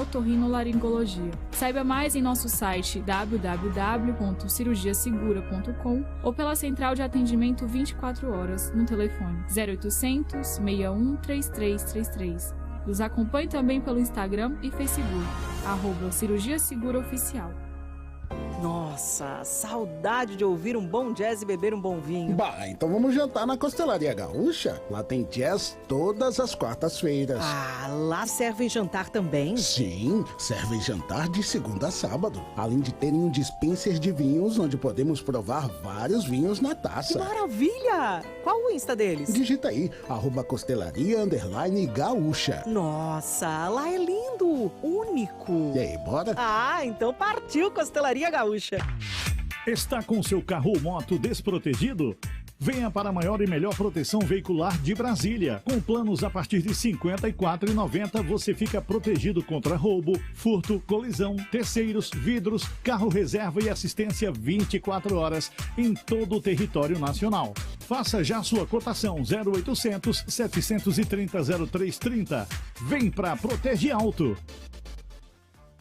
otorrinolaringologia. Saiba mais em nosso site www.cirurgiasegura.com ou pela central de atendimento 24 horas no telefone 0800 61 3333. Nos acompanhe também pelo Instagram e Facebook, @Cirurgia Segura Oficial. Nossa, saudade de ouvir um bom jazz e beber um bom vinho. Bah, então vamos jantar na Costelaria Gaúcha. Lá tem jazz todas as quartas-feiras. Ah, lá servem jantar também? Sim, servem jantar de segunda a sábado. Além de terem um dispenser de vinhos, onde podemos provar vários vinhos na taça. Que maravilha! Qual o Insta deles? Digita aí, @Costelaria_Gaúcha. Nossa, lá é lindo, único. E aí, bora? Ah, então partiu Costelaria Gaúcha. Está com seu carro ou moto desprotegido? Venha para a maior e melhor proteção veicular de Brasília. Com planos a partir de R$ 54,90, você fica protegido contra roubo, furto, colisão, terceiros, vidros, carro reserva e assistência 24 horas em todo o território nacional. Faça já sua cotação 0800 730 0330. Vem para Protege Auto.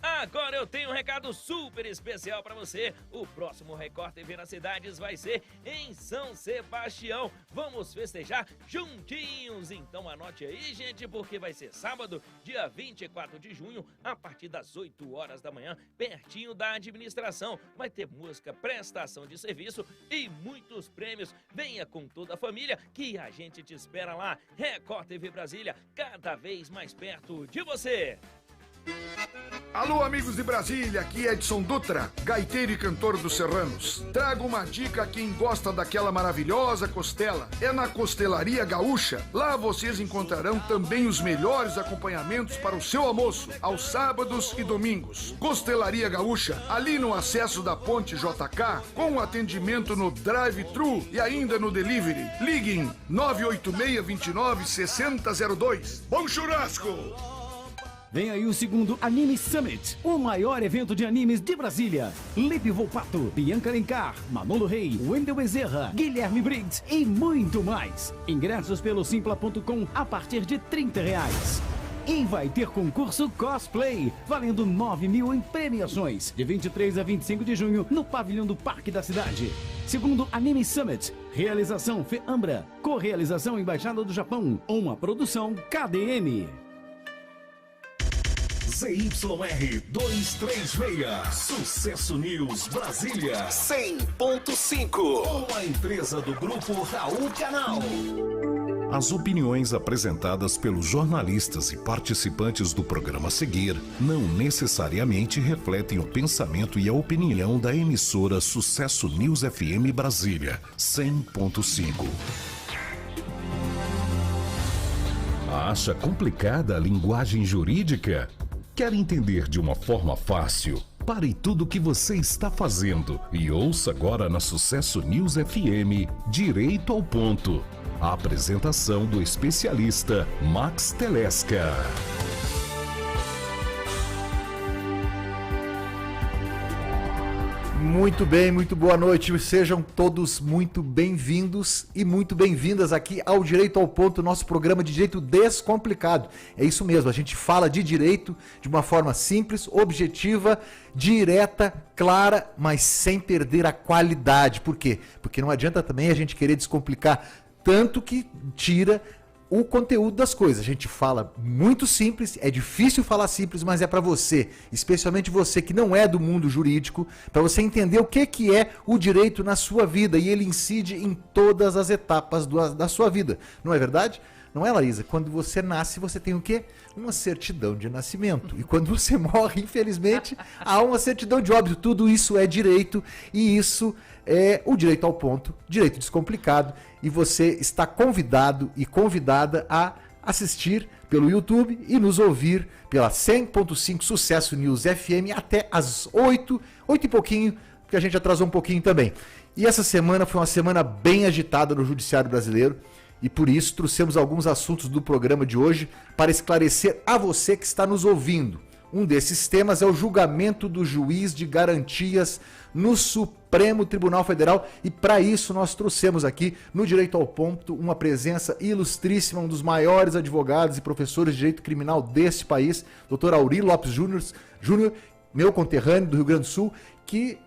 Agora eu tenho um recado super especial para você. O próximo Record TV nas cidades vai ser em São Sebastião. Vamos festejar juntinhos. Então anote aí, gente, porque vai ser sábado, dia 24 de junho, a partir das 8 horas da manhã, pertinho da administração. Vai ter música, prestação de serviço e muitos prêmios. Venha com toda a família que a gente te espera lá. Record TV Brasília, cada vez mais perto de você. Alô, amigos de Brasília, aqui é Edson Dutra, gaiteiro e cantor dos Serranos. Trago uma dica a quem gosta daquela maravilhosa costela. É na Costelaria Gaúcha. Lá vocês encontrarão também os melhores acompanhamentos para o seu almoço, aos sábados e domingos. Costelaria Gaúcha, ali no acesso da Ponte JK, com atendimento no drive-thru e ainda no delivery. Liguem 986-29-6002. Bom churrasco! Vem aí o segundo Anime Summit, o maior evento de animes de Brasília. Lipe Volpato, Bianca Alencar, Manolo Rey, Wendel Bezerra, Guilherme Briggs e muito mais. Ingressos pelo simpla.com a partir de R$30. E vai ter concurso cosplay, valendo 9 mil em premiações, de 23 a 25 de junho, no pavilhão do Parque da Cidade. Segundo Anime Summit, realização FEAMBRA, co-realização Embaixada do Japão, uma produção KDM. ZYR 236, Sucesso News Brasília 100.5, uma empresa do Grupo Raul Canal. As opiniões apresentadas pelos jornalistas e participantes do programa a seguir não necessariamente refletem o pensamento e a opinião da emissora Sucesso News FM Brasília 100.5. Acha complicada a linguagem jurídica? Quer entender de uma forma fácil? Pare tudo o que você está fazendo e ouça agora na Sucesso News FM Direito ao Ponto. A apresentação do especialista Max Telesca. Muito bem, muito boa noite. Sejam todos muito bem-vindos e muito bem-vindas aqui ao Direito ao Ponto, nosso programa de direito descomplicado. É isso mesmo, a gente fala de direito de uma forma simples, objetiva, direta, clara, mas sem perder a qualidade. Por quê? Porque não adianta também a gente querer descomplicar tanto que tira o conteúdo das coisas. A gente fala muito simples, é difícil falar simples, mas é para você, especialmente você que não é do mundo jurídico, para você entender o que é o direito na sua vida, e ele incide em todas as etapas da sua vida. Não é verdade? Não é, Larisa? Quando você nasce, você tem o quê? Uma certidão de nascimento. E quando você morre, infelizmente, há uma certidão de óbito. Tudo isso é direito, e isso é o Direito ao Ponto, direito descomplicado. E você está convidado e convidada a assistir pelo YouTube e nos ouvir pela 100.5 Sucesso News FM até às 8 e pouquinho, porque a gente atrasou um pouquinho também. E essa semana foi uma semana bem agitada no Judiciário Brasileiro, e por isso trouxemos alguns assuntos do programa de hoje para esclarecer a você que está nos ouvindo. Um desses temas é o julgamento do juiz de garantias no Supremo Tribunal Federal. E para isso nós trouxemos aqui no Direito ao Ponto uma presença ilustríssima, um dos maiores advogados e professores de direito criminal deste país, Dr. Auri Lopes Júnior, meu conterrâneo do Rio Grande do Sul, que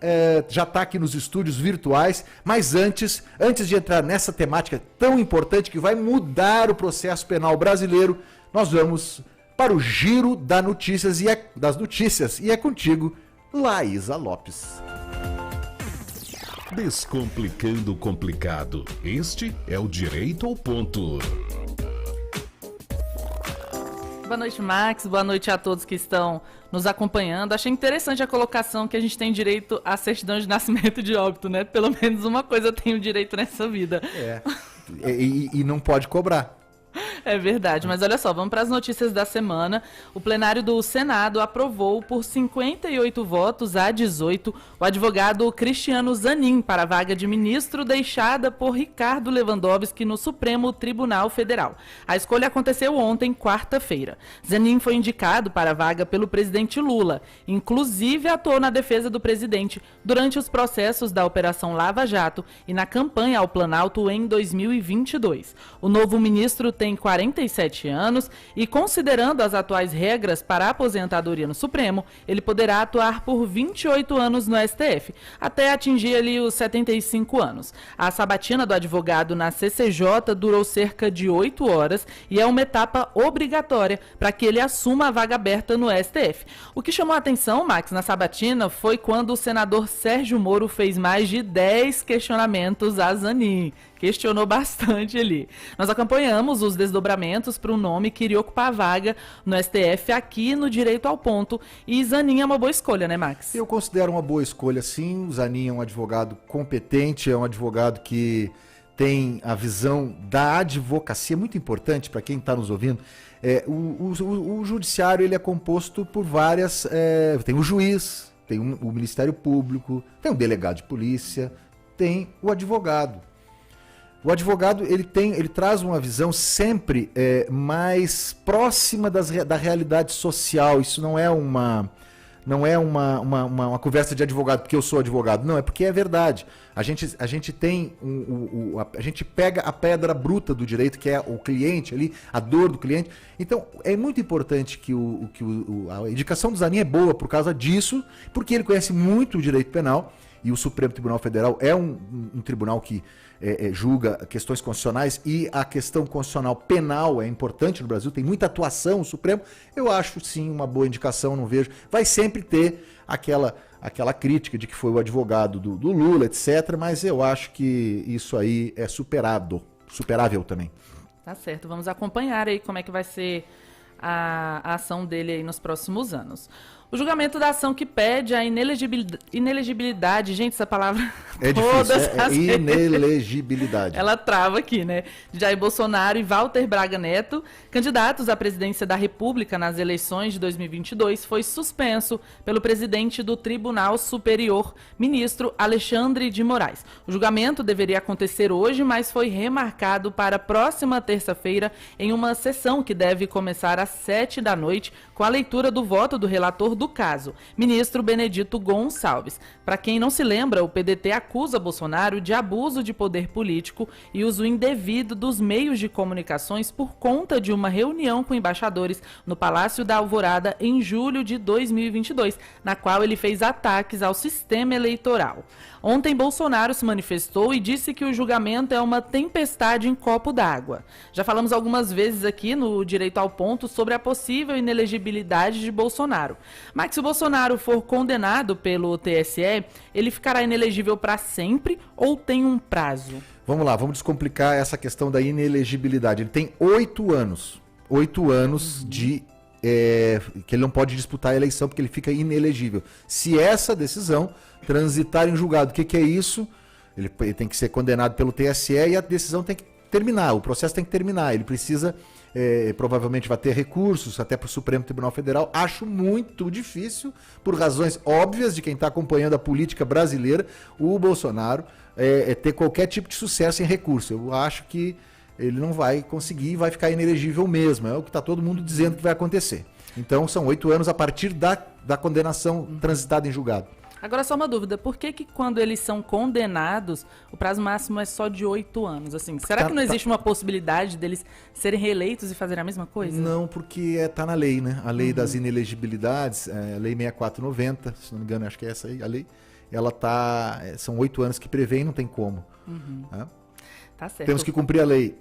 já está aqui nos estúdios virtuais. Mas antes de entrar nessa temática tão importante que vai mudar o processo penal brasileiro, nós vamos para o giro das notícias. E é contigo, Laísa Lopes. Descomplicando o complicado. Este é o Direito ao Ponto. Boa noite, Max. Boa noite a todos que estão nos acompanhando. Achei interessante a colocação que a gente tem direito à certidão de nascimento e de óbito, né? Pelo menos uma coisa eu tenho direito nessa vida. E não pode cobrar. É verdade, mas olha só, vamos para as notícias da semana. O plenário do Senado aprovou por 58 votos a 18 o advogado Cristiano Zanin para a vaga de ministro deixada por Ricardo Lewandowski no Supremo Tribunal Federal. A escolha aconteceu ontem, quarta-feira. Zanin foi indicado para a vaga pelo presidente Lula, inclusive atuou na defesa do presidente durante os processos da Operação Lava Jato e na campanha ao Planalto em 2022. O novo ministro tem 47 anos e, considerando as atuais regras para a aposentadoria no Supremo, ele poderá atuar por 28 anos no STF, até atingir ali os 75 anos. A sabatina do advogado na CCJ durou cerca de 8 horas e é uma etapa obrigatória para que ele assuma a vaga aberta no STF. O que chamou a atenção, Max, na sabatina foi quando o senador Sérgio Moro fez mais de 10 questionamentos a Zanin. Questionou bastante ali. Nós acompanhamos os desdobramentos para um nome que iria ocupar a vaga no STF aqui no Direito ao Ponto. E Zanin é uma boa escolha, né, Max? Eu considero uma boa escolha, sim. O Zanin é um advogado competente, é um advogado que tem a visão da advocacia, muito importante para quem está nos ouvindo. O judiciário ele é composto por várias... tem o juiz, tem o Ministério Público, tem o delegado de polícia, tem o advogado. O advogado ele traz uma visão sempre mais próxima da realidade social. Isso não é uma conversa de advogado porque eu sou advogado. Não, é porque é verdade. A gente tem a gente pega a pedra bruta do direito, que é o cliente ali, a dor do cliente. Então é muito importante que a indicação do Zanin é boa por causa disso, porque ele conhece muito o direito penal. E o Supremo Tribunal Federal é um tribunal que julga questões constitucionais, e a questão constitucional penal é importante no Brasil, tem muita atuação no Supremo. Eu acho sim uma boa indicação, não vejo. Vai sempre ter aquela crítica de que foi o advogado do Lula, etc. Mas eu acho que isso aí é superável também. Tá certo, vamos acompanhar aí como é que vai ser a ação dele aí nos próximos anos. O julgamento da ação que pede a inelegibilidade, gente, essa palavra é difícil, inelegibilidade. Ela trava aqui, né? Jair Bolsonaro e Walter Braga Neto, candidatos à presidência da República nas eleições de 2022, foi suspenso pelo presidente do Tribunal Superior, ministro Alexandre de Moraes. O julgamento deveria acontecer hoje, mas foi remarcado para a próxima terça-feira em uma sessão que deve começar às 7 da noite, com a leitura do voto do relator do caso, ministro Benedito Gonçalves. Para quem não se lembra, o PDT acusa Bolsonaro de abuso de poder político e uso indevido dos meios de comunicações por conta de uma reunião com embaixadores no Palácio da Alvorada em julho de 2022, na qual ele fez ataques ao sistema eleitoral. Ontem, Bolsonaro se manifestou e disse que o julgamento é uma tempestade em copo d'água. Já falamos algumas vezes aqui no Direito ao Ponto sobre a possível inelegibilidade de Bolsonaro. Mas se o Bolsonaro for condenado pelo TSE, ele ficará inelegível para sempre ou tem um prazo? Vamos lá, vamos descomplicar essa questão da inelegibilidade. Ele tem 8 anos. 8 anos de... que ele não pode disputar a eleição porque ele fica inelegível. Se essa decisão transitar em julgado, o que é isso? Ele tem que ser condenado pelo TSE e a decisão tem que terminar, o processo tem que terminar. Ele precisa, provavelmente vai ter recursos até para o Supremo Tribunal Federal. Acho muito difícil, por razões óbvias de quem está acompanhando a política brasileira, o Bolsonaro ter qualquer tipo de sucesso em recurso. Eu acho que ele não vai conseguir e vai ficar inelegível mesmo. É o que está todo mundo dizendo que vai acontecer. Então são 8 anos a partir da condenação transitada em julgado. Agora, só uma dúvida, por que quando eles são condenados, o prazo máximo é só de 8 anos? Assim, será que não existe uma possibilidade deles serem reeleitos e fazerem a mesma coisa? Não, porque está na lei, né? A lei das inelegibilidades, a lei 6490, se não me engano, acho que é essa aí, a lei, ela são 8 anos que prevê e não tem como. Né? Tá certo. Temos que cumprir a lei.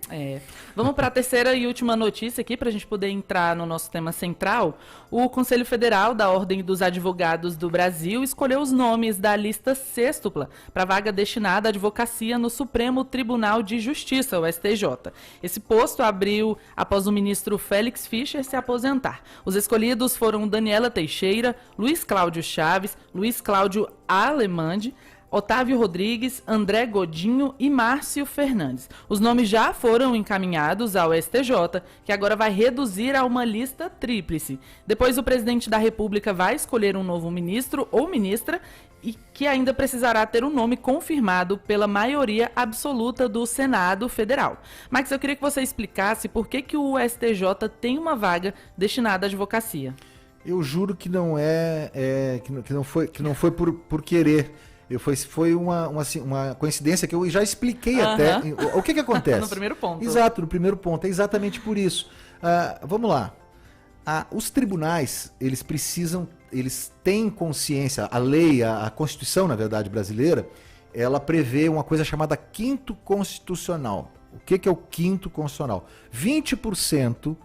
Vamos para a terceira e última notícia aqui, para a gente poder entrar no nosso tema central. O Conselho Federal da Ordem dos Advogados do Brasil escolheu os nomes da lista sextupla para vaga destinada à advocacia no Supremo Tribunal de Justiça, o STJ. Esse posto abriu após o ministro Félix Fischer se aposentar. Os escolhidos foram Daniela Teixeira, Luiz Cláudio Chaves, Luiz Cláudio Alemande, Otávio Rodrigues, André Godinho e Márcio Fernandes. Os nomes já foram encaminhados ao STJ, que agora vai reduzir a uma lista tríplice. Depois, o presidente da República vai escolher um novo ministro ou ministra e que ainda precisará ter um nome confirmado pela maioria absoluta do Senado Federal. Max, eu queria que você explicasse por que o STJ tem uma vaga destinada à advocacia. Eu juro que não que não foi por querer. Foi uma coincidência que eu já expliquei até. O que acontece? No primeiro ponto. Exato, no primeiro ponto. É exatamente por isso. Vamos lá. Os tribunais, eles têm consciência, a lei, a Constituição, na verdade, brasileira, ela prevê uma coisa chamada quinto constitucional. O que é o quinto constitucional? 20%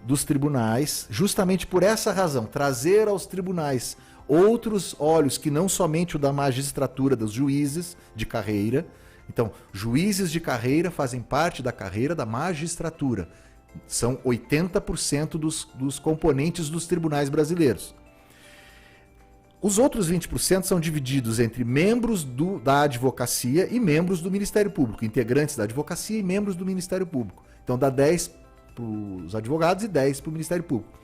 dos tribunais, justamente por essa razão, trazer aos tribunais outros olhos que não somente o da magistratura, dos juízes de carreira. Então, juízes de carreira fazem parte da carreira da magistratura. São 80% dos componentes dos tribunais brasileiros. Os outros 20% são divididos entre membros da advocacia e membros do Ministério Público, integrantes da advocacia e membros do Ministério Público. Então dá 10 para os advogados e 10 para o Ministério Público.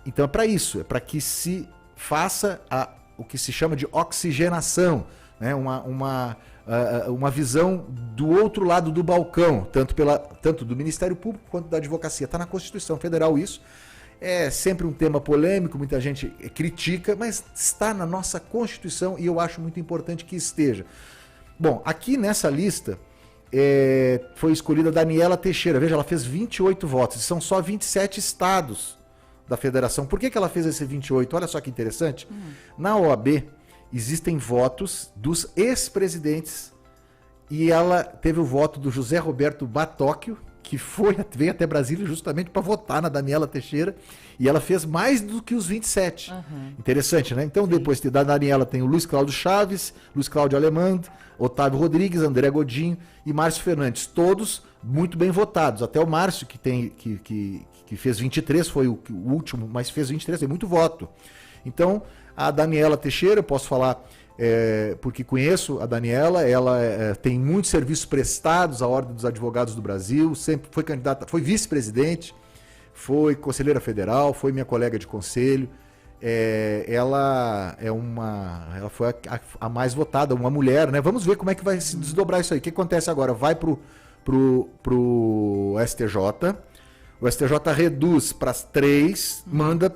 Então é para isso, é para que se faça o que se chama de oxigenação, né? Uma visão do outro lado do balcão, tanto do Ministério Público quanto da advocacia. Está na Constituição Federal isso. É sempre um tema polêmico, muita gente critica, mas está na nossa Constituição e eu acho muito importante que esteja. Bom, aqui nessa lista foi escolhida a Daniela Teixeira. Veja, ela fez 28 votos, são só 27 estados da federação. Por que ela fez esse 28? Olha só que interessante. Na OAB existem votos dos ex-presidentes e ela teve o voto do José Roberto Batóquio, que veio até Brasília justamente para votar na Daniela Teixeira, e ela fez mais do que os 27. Interessante, né? Então, depois da Daniela tem o Luiz Cláudio Chaves, Luiz Cláudio Alemande, Otávio Rodrigues, André Godinho e Márcio Fernandes, todos muito bem votados. Até o Márcio, que fez 23, foi o último, mas fez 23, tem muito voto. Então, a Daniela Teixeira, eu posso falar porque conheço a Daniela, ela tem muitos serviços prestados à Ordem dos Advogados do Brasil, sempre foi candidata, foi vice-presidente, foi conselheira federal, foi minha colega de conselho. Ela foi a mais votada, uma mulher, né? Vamos ver como é que vai se desdobrar isso aí. O que acontece agora? Vai pro STJ, o STJ reduz para as 3, manda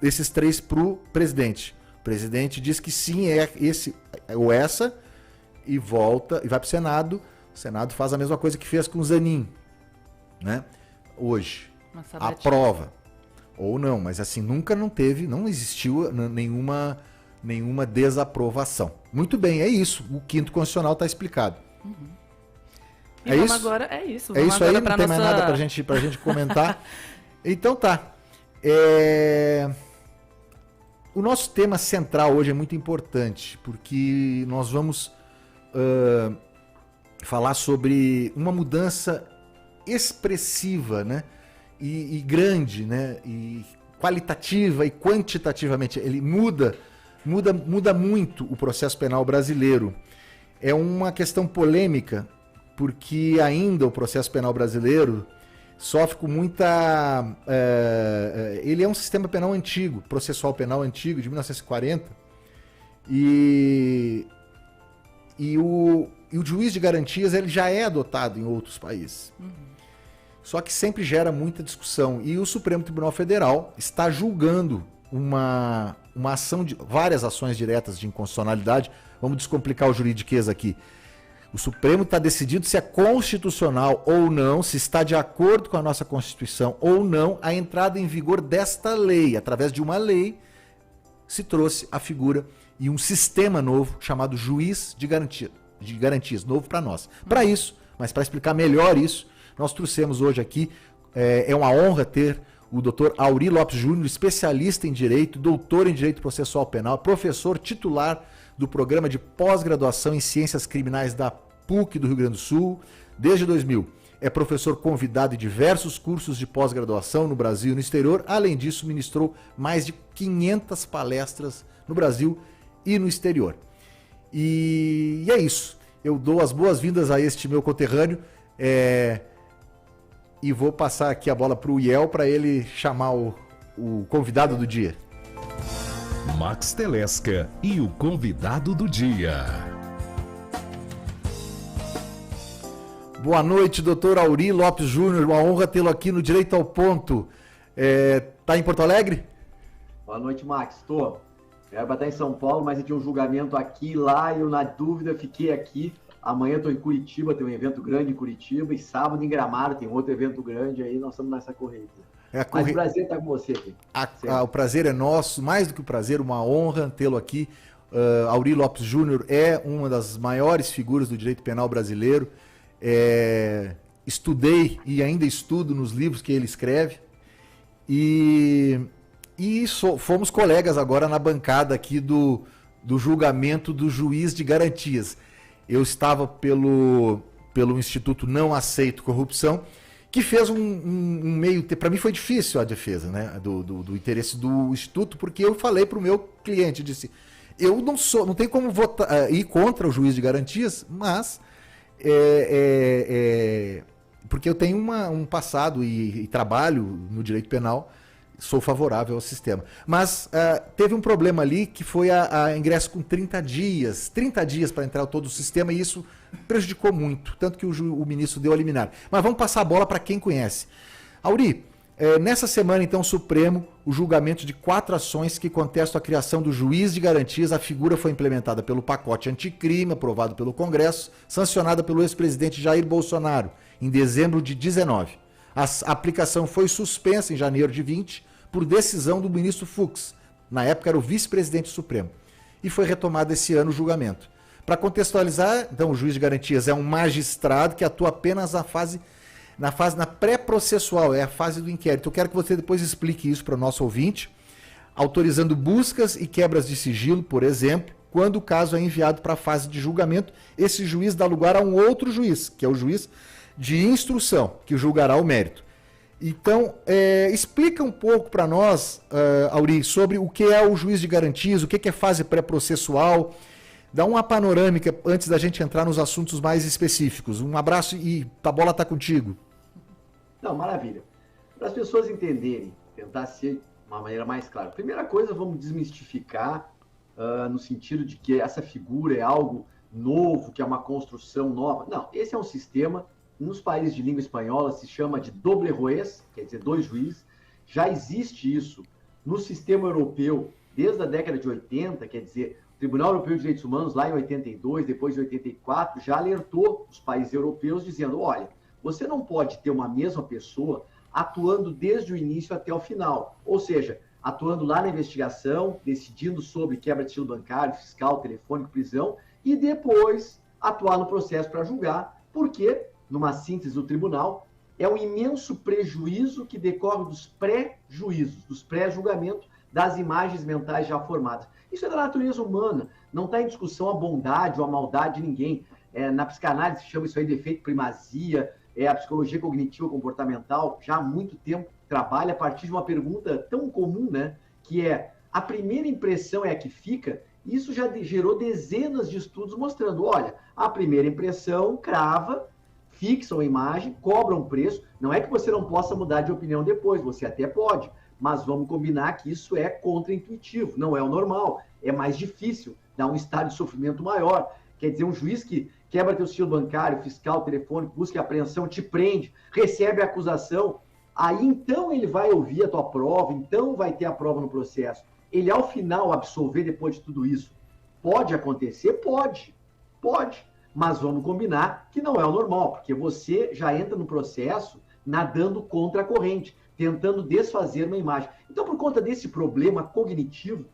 esses 3 pro presidente. O presidente diz que sim, é esse ou essa, e volta, e vai pro Senado. O Senado faz a mesma coisa que fez com o Zanin, né? Hoje. Aprova. Ou não, mas assim, não existiu nenhuma desaprovação. Muito bem, é isso. O quinto constitucional está explicado. E vamos isso? Agora, é isso. Vamos aí, não tem mais nada pra gente comentar. Então tá. O nosso tema central hoje é muito importante, porque nós vamos falar sobre uma mudança expressiva, né? E grande, né? E qualitativa e quantitativamente. Ele muda muito o processo penal brasileiro. É uma questão polêmica, porque ainda o processo penal brasileiro sofre com muita... ele é um sistema penal antigo, processual penal antigo, de 1940, e o juiz de garantias ele já é adotado em outros países. Só que sempre gera muita discussão. E o Supremo Tribunal Federal está julgando uma ação de várias ações diretas de inconstitucionalidade. Vamos descomplicar o juridiquês aqui. O Supremo está decidindo se é constitucional ou não, se está de acordo com a nossa Constituição ou não, a entrada em vigor desta lei. Através de uma lei, se trouxe a figura e um sistema novo chamado juiz de garantias, novo para nós. Para isso, mas para explicar melhor isso, nós trouxemos hoje aqui, é uma honra ter o Dr. Aury Lopes Júnior, especialista em Direito, doutor em Direito Processual Penal, professor titular do Programa de Pós-Graduação em Ciências Criminais da PUC do Rio Grande do Sul, desde 2000. É professor convidado em diversos cursos de pós-graduação no Brasil e no exterior. Além disso, ministrou mais de 500 palestras no Brasil e no exterior. E é isso. Eu dou as boas-vindas a este meu conterrâneo e vou passar aqui a bola para o Iel para ele chamar o convidado do dia. Max Telesca e o convidado do dia. Boa noite, doutor Aury Lopes Júnior. Uma honra tê-lo aqui no Direito ao Ponto. Tá em Porto Alegre? Boa noite, Max. Estou. Era para estar em São Paulo, mas eu tinha um julgamento aqui e lá e eu, na dúvida, fiquei aqui. Amanhã estou em Curitiba, tem um evento grande em Curitiba, e sábado em Gramado tem outro evento grande aí, nós estamos nessa corrida. Mas o prazer estar com você aqui. O prazer é nosso, mais do que o prazer, uma honra tê-lo aqui. Aury Lopes Júnior é uma das maiores figuras do direito penal brasileiro. Estudei e ainda estudo nos livros que ele escreve. Fomos colegas agora na bancada aqui do julgamento do juiz de garantias. Eu estava pelo Instituto Não Aceito Corrupção, que fez um meio... Para mim foi difícil a defesa, né, do interesse do Instituto, porque eu falei para o meu cliente, disse, eu não tenho como ir contra o juiz de garantias, mas porque eu tenho um passado e trabalho no direito penal, sou favorável ao sistema. Mas teve um problema ali que foi a ingresso com 30 dias para entrar todo o sistema, e isso prejudicou muito, tanto que o ministro deu a liminar. Mas vamos passar a bola para quem conhece. Aury, nessa semana, então, o Supremo, o julgamento de 4 ações que contestam a criação do juiz de garantias. A figura foi implementada pelo pacote anticrime, aprovado pelo Congresso, sancionada pelo ex-presidente Jair Bolsonaro, em dezembro de 19. A aplicação foi suspensa em janeiro de 20 por decisão do ministro Fux, na época era o vice-presidente supremo, e foi retomado esse ano o julgamento. Para contextualizar, então, o juiz de garantias é um magistrado que atua apenas na pré-processual, é a fase do inquérito. Eu quero que você depois explique isso para o nosso ouvinte, autorizando buscas e quebras de sigilo, por exemplo. Quando o caso é enviado para a fase de julgamento, esse juiz dá lugar a um outro juiz, que é o juiz de instrução, que julgará o mérito. Então, explica um pouco para nós, Aury, sobre o que é o juiz de garantias, o que é fase pré-processual. Dá uma panorâmica antes da gente entrar nos assuntos mais específicos. Um abraço e a bola está contigo. Não, maravilha. Para as pessoas entenderem, tentar ser de uma maneira mais clara. Primeira coisa, vamos desmistificar no sentido de que essa figura é algo novo, que é uma construção nova. Não, esse é um sistema, nos países de língua espanhola se chama de doble juez, quer dizer, 2 juízes. Já existe isso no sistema europeu desde a década de 80, quer dizer, o Tribunal Europeu de Direitos Humanos, lá em 82, depois de 84, já alertou os países europeus dizendo, olha, você não pode ter uma mesma pessoa atuando desde o início até o final, ou seja, atuando lá na investigação, decidindo sobre quebra de sigilo bancário, fiscal, telefônico, prisão, e depois atuar no processo para julgar, porque, numa síntese do tribunal, é um imenso prejuízo que decorre dos pré-juízos, dos pré-julgamentos, das imagens mentais já formadas. Isso é da natureza humana, não está em discussão a bondade ou a maldade de ninguém. Na psicanálise se chama isso aí de efeito primazia, a psicologia cognitiva comportamental já há muito tempo trabalha a partir de uma pergunta tão comum, né, que é, a primeira impressão é a que fica. Isso já gerou dezenas de estudos mostrando, olha, a primeira impressão crava, fixa uma imagem, cobra um preço. Não é que você não possa mudar de opinião depois, você até pode, mas vamos combinar que isso é contraintuitivo, não é o normal, é mais difícil, dá um estado de sofrimento maior. Quer dizer, um juiz que quebra teu sigilo bancário, fiscal, telefônico, busca apreensão, te prende, recebe a acusação, aí então ele vai ouvir a tua prova, então vai ter a prova no processo. Ele, ao final, absolver depois de tudo isso. Pode acontecer? Pode. Mas vamos combinar que não é o normal, porque você já entra no processo nadando contra a corrente, tentando desfazer uma imagem. Então, por conta desse problema cognitivo,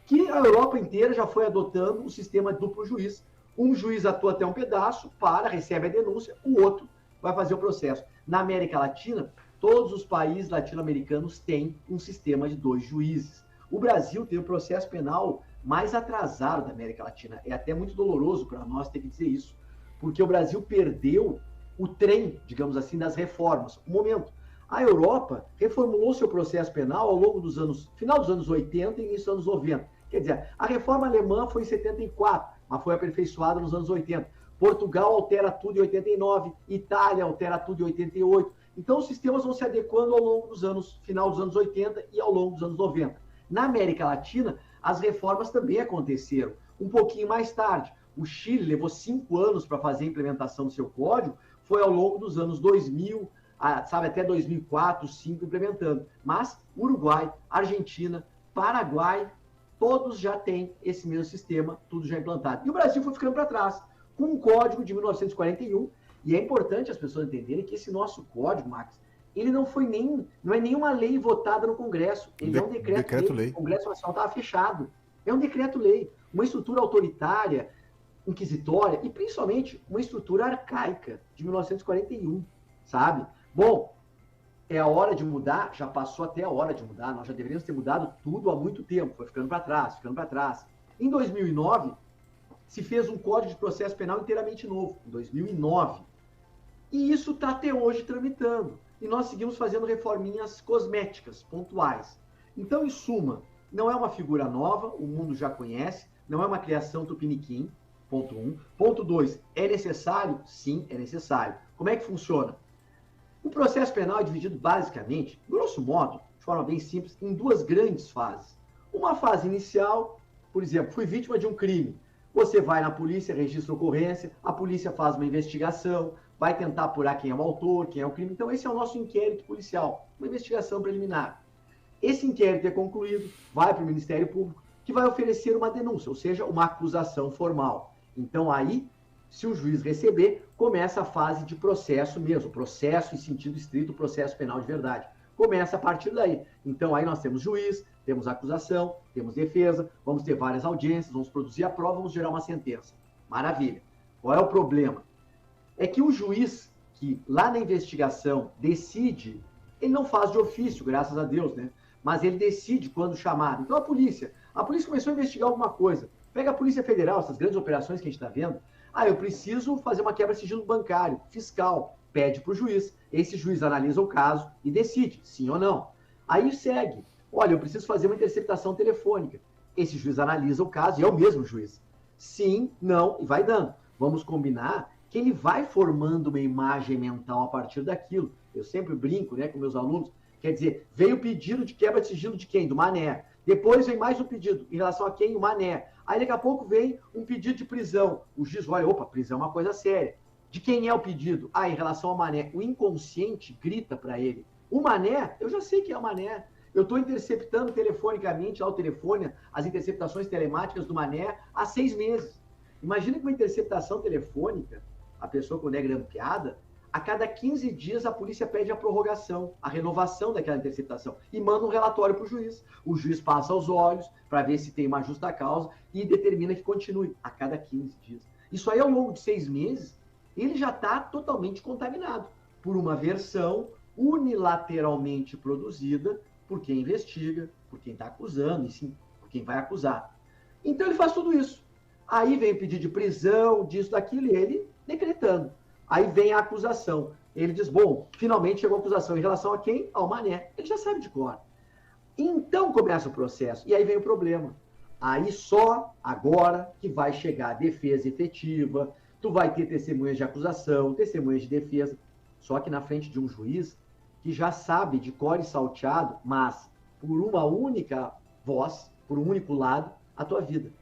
que a Europa inteira já foi adotando o sistema de duplo juiz. Um juiz atua até um pedaço, recebe a denúncia, o outro vai fazer o processo. Na América Latina, todos os países latino-americanos têm um sistema de 2 juízes. O Brasil tem o processo penal mais atrasado da América Latina. É até muito doloroso para nós ter que dizer isso, porque o Brasil perdeu o trem, digamos assim, das reformas. Um momento. A Europa reformulou seu processo penal ao longo dos anos, final dos anos 80 e início dos anos 90. Quer dizer, a reforma alemã foi em 74, mas foi aperfeiçoada nos anos 80. Portugal altera tudo em 89, Itália altera tudo em 88. Então, os sistemas vão se adequando ao longo dos anos, final dos anos 80 e ao longo dos anos 90. Na América Latina, as reformas também aconteceram um pouquinho mais tarde. O Chile levou 5 anos para fazer a implementação do seu código, foi ao longo dos anos 2000, até 2004, 2005 implementando. Mas Uruguai, Argentina, Paraguai, todos já têm esse mesmo sistema, tudo já implantado. E o Brasil foi ficando para trás, com um código de 1941, e é importante as pessoas entenderem que esse nosso código, Max, ele não é nenhuma lei votada no Congresso, ele é um decreto-lei. O Congresso Nacional estava fechado. É um decreto-lei, uma estrutura autoritária, inquisitória, e principalmente uma estrutura arcaica de 1941, sabe? Bom, é a hora de mudar, já passou até a hora de mudar, nós já deveríamos ter mudado tudo há muito tempo, foi ficando para trás. Em 2009, se fez um Código de Processo Penal inteiramente novo, em 2009. E isso está até hoje tramitando. E nós seguimos fazendo reforminhas cosméticas, pontuais. Então, em suma, não é uma figura nova, o mundo já conhece, não é uma criação tupiniquim, ponto 1. Ponto 2, é necessário? Sim, é necessário. Como é que funciona? O processo penal é dividido basicamente, grosso modo, de forma bem simples, em 2 grandes fases. Uma fase inicial, por exemplo, fui vítima de um crime. Você vai na polícia, registra a ocorrência, a polícia faz uma investigação, vai tentar apurar quem é o autor, quem é o crime. Então, esse é o nosso inquérito policial, uma investigação preliminar. Esse inquérito é concluído, vai para o Ministério Público, que vai oferecer uma denúncia, ou seja, uma acusação formal. Então, aí, se o juiz receber, começa a fase de processo mesmo, processo em sentido estrito, processo penal de verdade. Começa a partir daí. Então, aí nós temos juiz, temos acusação, temos defesa, vamos ter várias audiências, vamos produzir a prova, vamos gerar uma sentença. Maravilha. Qual é o problema? É que o juiz, que lá na investigação decide, ele não faz de ofício, graças a Deus, né? Mas ele decide quando chamado. Então, a polícia começou a investigar alguma coisa. Pega a Polícia Federal, essas grandes operações que a gente está vendo. Eu preciso fazer uma quebra de sigilo bancário, fiscal. Pede para o juiz. Esse juiz analisa o caso e decide, sim ou não. Aí segue. Olha, eu preciso fazer uma interceptação telefônica. Esse juiz analisa o caso e é o mesmo juiz. Sim, não, e vai dando. Vamos combinar que ele vai formando uma imagem mental a partir daquilo. Eu sempre brinco, né, com meus alunos. Quer dizer, veio o pedido de quebra de sigilo de quem? Do Mané. Depois vem mais um pedido em relação a quem? O Mané. Aí daqui a pouco vem um pedido de prisão. O juiz olha, opa, prisão é uma coisa séria. De quem é o pedido? Em relação ao Mané. O inconsciente grita para ele. O Mané, eu já sei que é o Mané. Eu estou interceptando telefonicamente ao telefone as interceptações telemáticas do Mané há 6 meses. Imagina que uma interceptação telefônica, a pessoa quando é grampeada, a cada 15 dias a polícia pede a prorrogação, a renovação daquela interceptação e manda um relatório para o juiz. O juiz passa os olhos para ver se tem uma justa causa e determina que continue a cada 15 dias. Isso aí, ao longo de 6 meses, ele já está totalmente contaminado por uma versão unilateralmente produzida por quem investiga, por quem está acusando, e sim, por quem vai acusar. Então ele faz tudo isso. Aí vem o pedido de prisão, disso, daquilo, e ele decretando. Aí vem a acusação. Ele diz, bom, finalmente chegou a acusação em relação a quem? Ao Mané. Ele já sabe de cor. Então começa o processo. E aí vem o problema. Aí só agora que vai chegar a defesa efetiva, tu vai ter testemunhas de acusação, testemunhas de defesa. Só que na frente de um juiz que já sabe de cor e salteado, mas por uma única voz, por um único lado, a tua vida.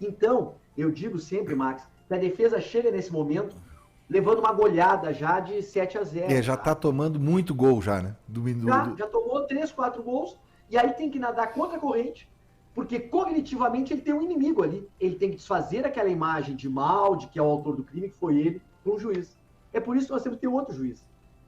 Então, eu digo sempre, Max, que a defesa chega nesse momento levando uma goleada já de 7-0. Já tá tomando muito gol já, né? Já tomou 3, 4 gols, e aí tem que nadar contra a corrente, porque cognitivamente ele tem um inimigo ali. Ele tem que desfazer aquela imagem de mal, de que é o autor do crime, que foi ele, para um juiz. É por isso que nós temos que ter outro juiz.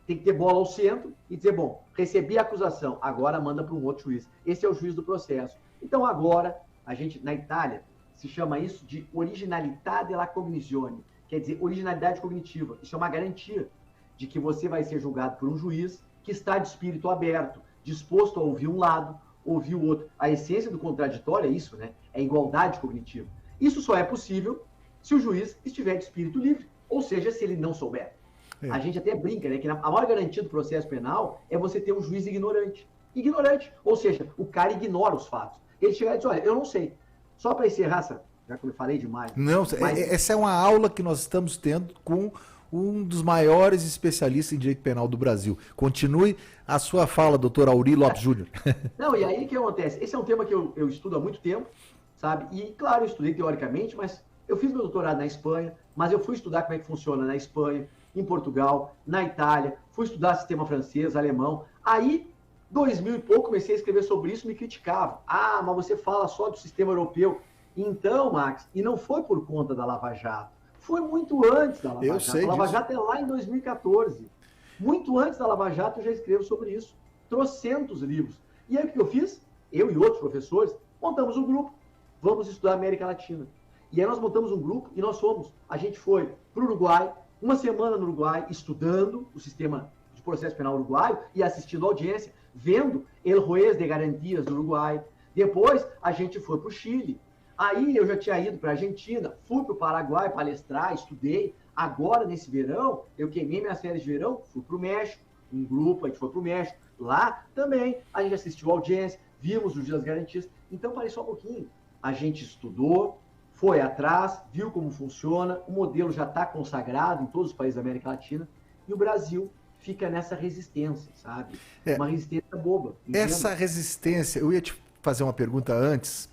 Tem que ter bola ao centro e dizer, bom, recebi a acusação, agora manda para um outro juiz. Esse é o juiz do processo. Então agora, a gente, na Itália, se chama isso de originalità della cognizione, quer dizer, originalidade cognitiva. Isso é uma garantia de que você vai ser julgado por um juiz que está de espírito aberto, disposto a ouvir um lado, ouvir o outro. A essência do contraditório é isso, né? É igualdade cognitiva. Isso só é possível se o juiz estiver de espírito livre, ou seja, se ele não souber. A gente até brinca, né? Que a maior garantia do processo penal é você ter um juiz ignorante. Ignorante, ou seja, o cara ignora os fatos. Ele chega e diz, olha, eu não sei. Só para encerrar, já que eu falei demais. Não, essa é uma aula que nós estamos tendo com um dos maiores especialistas em direito penal do Brasil. Continue a sua fala, doutor Auri Lopes Júnior. Não, e aí o que acontece? Esse é um tema que eu estudo há muito tempo, sabe? E, claro, eu estudei teoricamente, mas eu fiz meu doutorado na Espanha, mas eu fui estudar como é que funciona na Espanha, em Portugal, na Itália, fui estudar sistema francês, alemão. Aí, 2000 e pouco, comecei a escrever sobre isso, me criticavam. Ah, mas você fala só do sistema europeu. Então, Max, e não foi por conta da Lava Jato, foi muito antes da Lava Jato. Sei a Lava disso. Jato é lá em 2014. Muito antes da Lava Jato eu já escrevo sobre isso. Trocentos livros. E aí o que eu fiz? Eu e outros professores montamos um grupo. Vamos estudar a América Latina. E aí nós montamos um grupo e a gente foi para o Uruguai, uma semana no Uruguai, estudando o sistema de processo penal uruguaio e assistindo a audiência, vendo el juez de garantias do Uruguai. Depois a gente foi para o Chile. Aí eu já tinha ido para a Argentina, fui para o Paraguai palestrar, estudei. Agora, nesse verão, eu queimei minhas férias de verão, fui para o México, um grupo, a gente foi para o México. Lá também a gente assistiu a audiência, vimos os dias garantias. Então, parei só um pouquinho. A gente estudou, foi atrás, viu como funciona, o modelo já está consagrado em todos os países da América Latina, e o Brasil fica nessa resistência, sabe? Uma resistência boba. Entendo? Essa resistência, eu ia te fazer uma pergunta antes,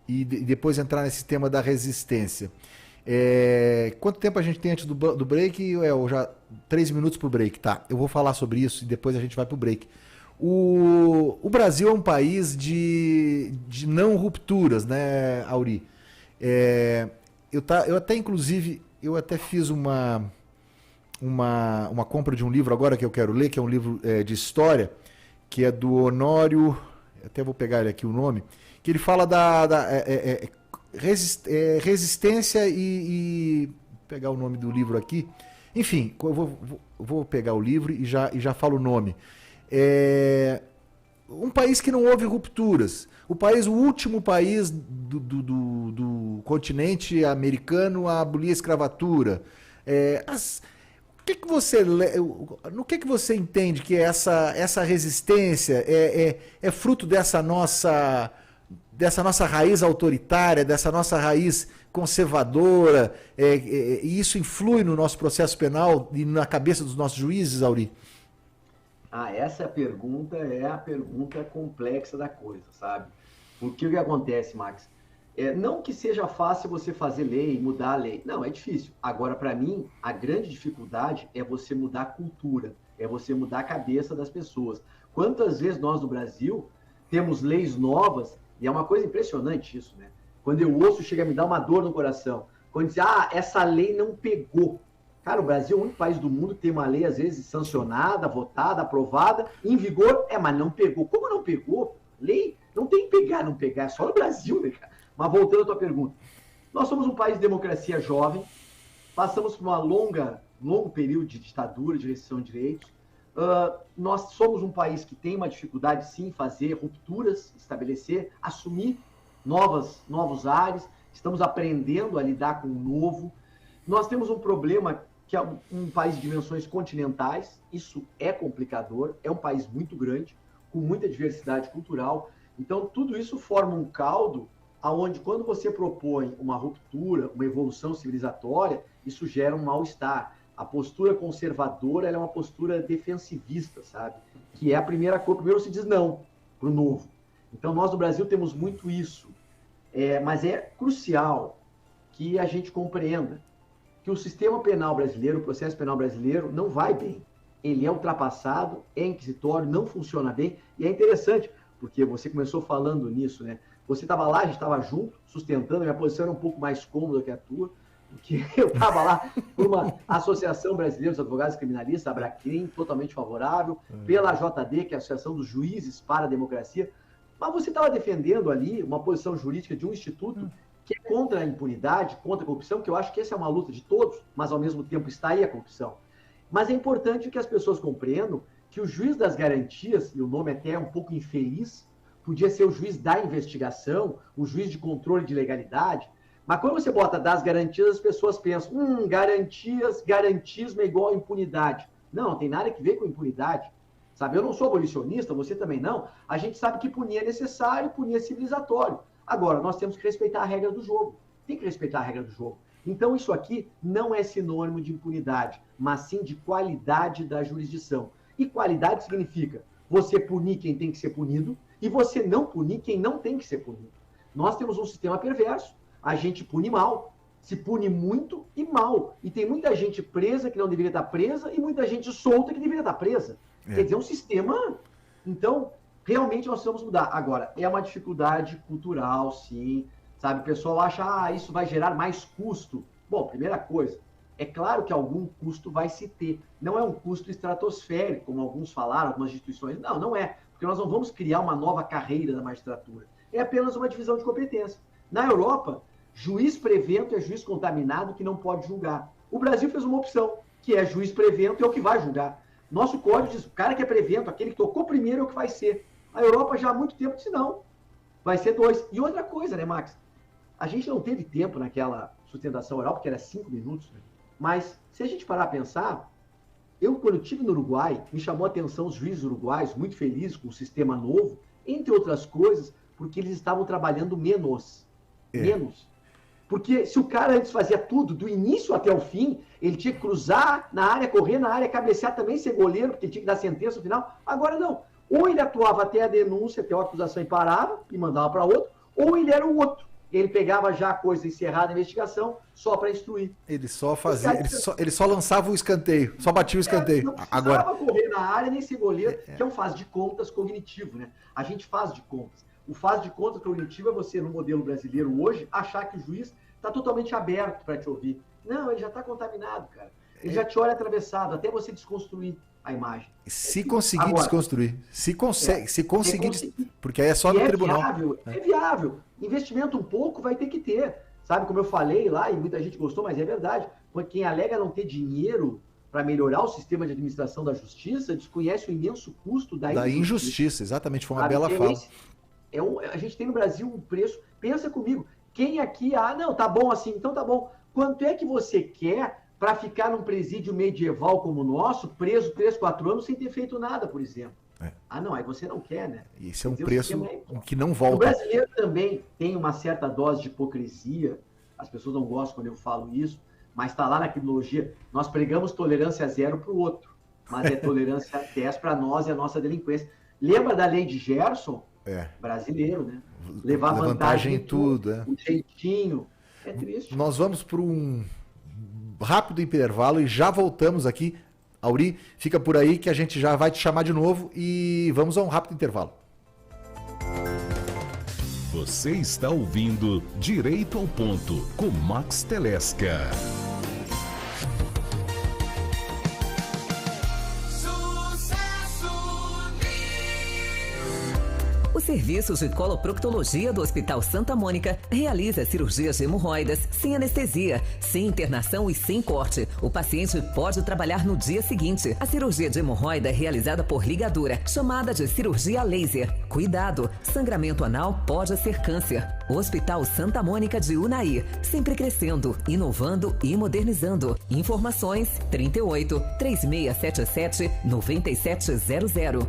e depois entrar nesse tema da resistência. Quanto tempo a gente tem antes do break? Já 3 minutos pro break, tá? Eu vou falar sobre isso e depois a gente vai pro break. O Brasil é um país de não rupturas, né, Auri? Eu até, inclusive, fiz uma compra de um livro agora que eu quero ler, que é um livro de história, que é do Honório, até vou pegar ele aqui o nome, que ele fala da resistência e pegar o nome do livro aqui. Enfim, eu vou pegar o livro e já falo o nome. Um país que não houve rupturas. O último país do continente americano a abolir a escravatura. No que você entende que essa resistência é fruto dessa nossa raiz autoritária, dessa nossa raiz conservadora, e isso influi no nosso processo penal e na cabeça dos nossos juízes, Auri? Essa pergunta é a pergunta complexa da coisa, sabe? Porque o que acontece, Max? Não que seja fácil você fazer lei, mudar a lei. Não, é difícil. Agora, para mim, a grande dificuldade é você mudar a cultura, é você mudar a cabeça das pessoas. Quantas vezes nós, no Brasil, temos leis novas, e é uma coisa impressionante isso, né? Quando eu ouço, chega a me dar uma dor no coração. Quando diz, essa lei não pegou. Cara, o Brasil é o único país do mundo que tem uma lei, às vezes, sancionada, votada, aprovada, em vigor, mas não pegou. Como não pegou? Lei não tem pegar, não pegar, é só no Brasil, né, cara? Mas voltando à tua pergunta. Nós somos um país de democracia jovem, passamos por longo período de ditadura, de restrição de direitos. Nós somos um país que tem uma dificuldade, sim, em fazer rupturas, estabelecer, assumir novos ares. Estamos aprendendo a lidar com o novo. Nós temos um problema que é um país de dimensões continentais. Isso é complicador, é um país muito grande, com muita diversidade cultural. Então, tudo isso forma um caldo aonde, quando você propõe uma ruptura, uma evolução civilizatória, isso gera um mal-estar. A postura conservadora ela é uma postura defensivista, sabe? Que é a primeira coisa. Primeiro se diz não para o novo. Então, nós no Brasil temos muito isso. Mas é crucial que a gente compreenda que o sistema penal brasileiro, o processo penal brasileiro, não vai bem. Ele é ultrapassado, é inquisitório, não funciona bem, e é interessante, porque você começou falando nisso, né? Você estava lá, a gente estava junto, sustentando, minha posição era um pouco mais cômoda que a tua, porque eu estava lá por uma Associação Brasileira dos Advogados Criminalistas, a Abracrim, totalmente favorável, pela JD, que é a Associação dos Juízes para a Democracia, mas você estava defendendo ali uma posição jurídica de um instituto que é contra a impunidade, contra a corrupção, que eu acho que essa é uma luta de todos, mas ao mesmo tempo está aí a corrupção. Mas é importante que as pessoas compreendam que o juiz das garantias, e o nome até é um pouco infeliz, podia ser o juiz da investigação, o juiz de controle de legalidade, mas quando você bota das garantias, as pessoas pensam, garantias, garantismo é igual a impunidade. Não tem nada que ver com impunidade. Sabe, eu não sou abolicionista, você também não. A gente sabe que punir é necessário, punir é civilizatório. Agora, nós temos que respeitar a regra do jogo. Tem que respeitar a regra do jogo. Então, isso aqui não é sinônimo de impunidade, mas sim de qualidade da jurisdição. E qualidade significa você punir quem tem que ser punido e você não punir quem não tem que ser punido. Nós temos um sistema perverso. A gente pune mal, se pune muito e mal. E tem muita gente presa que não deveria estar presa e muita gente solta que deveria estar presa. Quer dizer, é um sistema... Então, realmente nós precisamos mudar. Agora, é uma dificuldade cultural, sim. Sabe, o pessoal acha, isso vai gerar mais custo. Bom, primeira coisa, é claro que algum custo vai se ter. Não é um custo estratosférico, como alguns falaram, algumas instituições. Não, não é. Porque nós não vamos criar uma nova carreira da magistratura. É apenas uma divisão de competência. Na Europa, juiz prevento é juiz contaminado que não pode julgar. O Brasil fez uma opção, que é juiz prevento é o que vai julgar. Nosso código diz, o cara que é prevento, aquele que tocou primeiro é o que vai ser. A Europa já há muito tempo disse não, vai ser 2. E outra coisa, né, Max? A gente não teve tempo naquela sustentação oral, porque era 5 minutos, né? Mas se a gente parar a pensar, quando estive no Uruguai, me chamou a atenção os juízes uruguaios, muito felizes com o sistema novo, entre outras coisas, porque eles estavam trabalhando menos. Menos. Porque se o cara antes fazia tudo, do início até o fim, ele tinha que cruzar na área, correr na área, cabecear também, ser goleiro, porque tinha que dar sentença no final. Agora não. Ou ele atuava até a denúncia, até a acusação e parava, e mandava para outro, ou ele era o outro. Ele pegava já a coisa encerrada, a investigação, só para instruir. Ele só fazia, ele só lançava o escanteio, só batia o escanteio. Não precisava correr na área, nem ser goleiro, que é um faz de contas cognitivo, né? A gente faz de contas. O faz de contas cognitivo é você, no modelo brasileiro hoje, achar que o juiz está totalmente aberto para te ouvir. Não, ele já está contaminado, cara. Ele já te olha atravessado, até você desconstruir a imagem. Se conseguir desconstruir. Se conseguir, porque aí é só no tribunal. É viável. Investimento um pouco vai ter que ter. Sabe, como eu falei lá, e muita gente gostou, mas é verdade. Quem alega não ter dinheiro para melhorar o sistema de administração da justiça, desconhece o imenso custo da injustiça. Exatamente, foi uma bela fala. A gente tem no Brasil um preço, pensa comigo, quem aqui, não, tá bom assim, então tá bom. Quanto é que você quer para ficar num presídio medieval como o nosso, preso 3, 4 anos sem ter feito nada, por exemplo? Não, aí você não quer, né? Isso é um preço que não volta. O brasileiro também tem uma certa dose de hipocrisia, as pessoas não gostam quando eu falo isso, mas está lá na criminologia, nós pregamos tolerância zero para o outro, mas é tolerância 10 para nós e a nossa delinquência. Lembra da lei de Gerson? Brasileiro, né? Levar vantagem em tudo. Um jeitinho. É triste. Nós vamos para um rápido intervalo e já voltamos aqui. Auri, fica por aí que a gente já vai te chamar de novo e vamos a um rápido intervalo. Você está ouvindo Direito ao Ponto com Max Telesca. O Serviço de Coloproctologia do Hospital Santa Mônica realiza cirurgias de hemorroidas sem anestesia, sem internação e sem corte. O paciente pode trabalhar no dia seguinte. A cirurgia de hemorroida é realizada por ligadura, chamada de cirurgia laser. Cuidado, sangramento anal pode ser câncer. Hospital Santa Mônica de Unai, sempre crescendo, inovando e modernizando. Informações 38 3677 9700.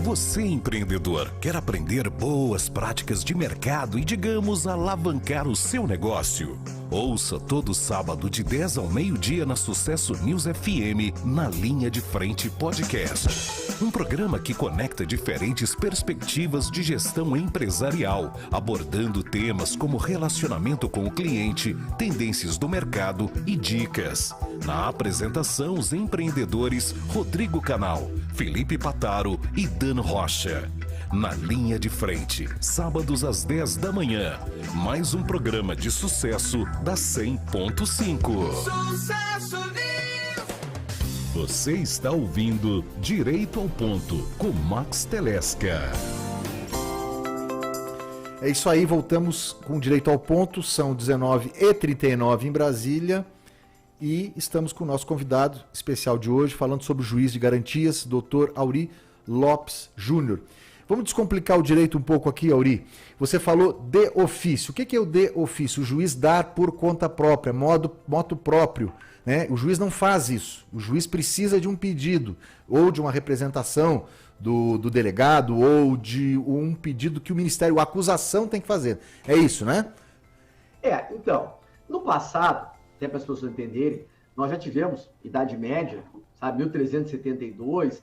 Você, empreendedor, quer aprender boas práticas de mercado e, digamos, alavancar o seu negócio? Ouça todo sábado de 10 ao meio-dia na Sucesso News FM, na Linha de Frente Podcast. Um programa que conecta diferentes perspectivas de gestão empresarial, abordando temas como relacionamento com o cliente, tendências do mercado e dicas. Na apresentação, os empreendedores Rodrigo Canal, Felipe Pataro e Dan Rocha. Na Linha de Frente, sábados às 10 da manhã. Mais um programa de sucesso da 100.5. Sucesso News. Você está ouvindo Direito ao Ponto, com Max Telesca. É isso aí, voltamos com Direito ao Ponto, são 19h39 em Brasília. E estamos com o nosso convidado especial de hoje, falando sobre o juiz de garantias, Dr. Auri Lopes Júnior. Vamos descomplicar o direito um pouco aqui, Auri. Você falou de ofício. O que é o de ofício? O juiz dar por conta própria, moto próprio, né? O juiz não faz isso. O juiz precisa de um pedido, ou de uma representação do delegado, ou de um pedido que o Ministério, a acusação tem que fazer. É isso, né? Então, no passado, até para as pessoas entenderem, nós já tivemos Idade Média, sabe, 1372,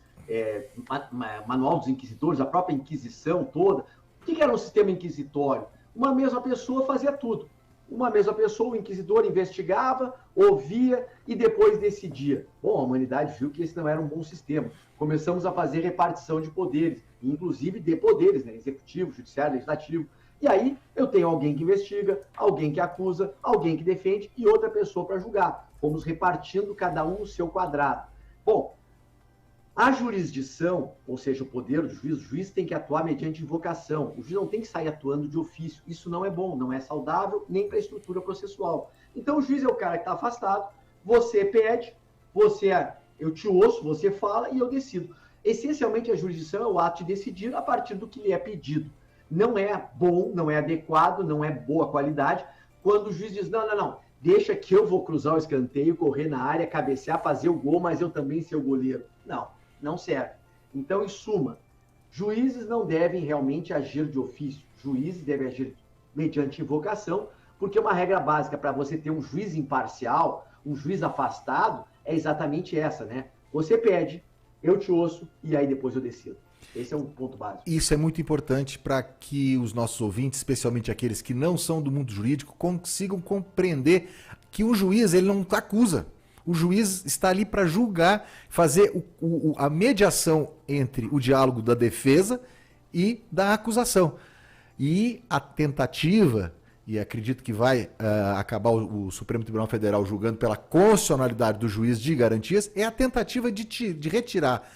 Manual dos Inquisidores, a própria Inquisição toda. O que era um sistema inquisitório? Uma mesma pessoa fazia tudo. Uma mesma pessoa, o inquisidor investigava, ouvia e depois decidia. Bom, a humanidade viu que esse não era um bom sistema. Começamos a fazer repartição de poderes, inclusive de poderes, né? Executivo, judiciário, legislativo. E aí eu tenho alguém que investiga, alguém que acusa, alguém que defende e outra pessoa para julgar. Fomos repartindo cada um no seu quadrado. Bom, a jurisdição, ou seja, o poder do juiz, o juiz tem que atuar mediante invocação. O juiz não tem que sair atuando de ofício. Isso não é bom, não é saudável, nem para a estrutura processual. Então o juiz é o cara que está afastado, você pede, eu te ouço, você fala e eu decido. Essencialmente a jurisdição é o ato de decidir a partir do que lhe é pedido. Não é bom, não é adequado, não é boa qualidade, quando o juiz diz, não, deixa que eu vou cruzar o escanteio, correr na área, cabecear, fazer o gol, mas eu também ser o goleiro. Não serve. Então, em suma, juízes não devem realmente agir de ofício. Juízes devem agir mediante invocação, porque uma regra básica para você ter um juiz imparcial, um juiz afastado, é exatamente essa, né? Você pede, eu te ouço e aí depois eu decido. Esse é um ponto básico. Isso é muito importante para que os nossos ouvintes, especialmente aqueles que não são do mundo jurídico, consigam compreender que o juiz ele não acusa. O juiz está ali para julgar, fazer a mediação entre o diálogo da defesa e da acusação. E a tentativa, e acredito que vai acabar o Supremo Tribunal Federal julgando pela constitucionalidade do juiz de garantias, é a tentativa de retirar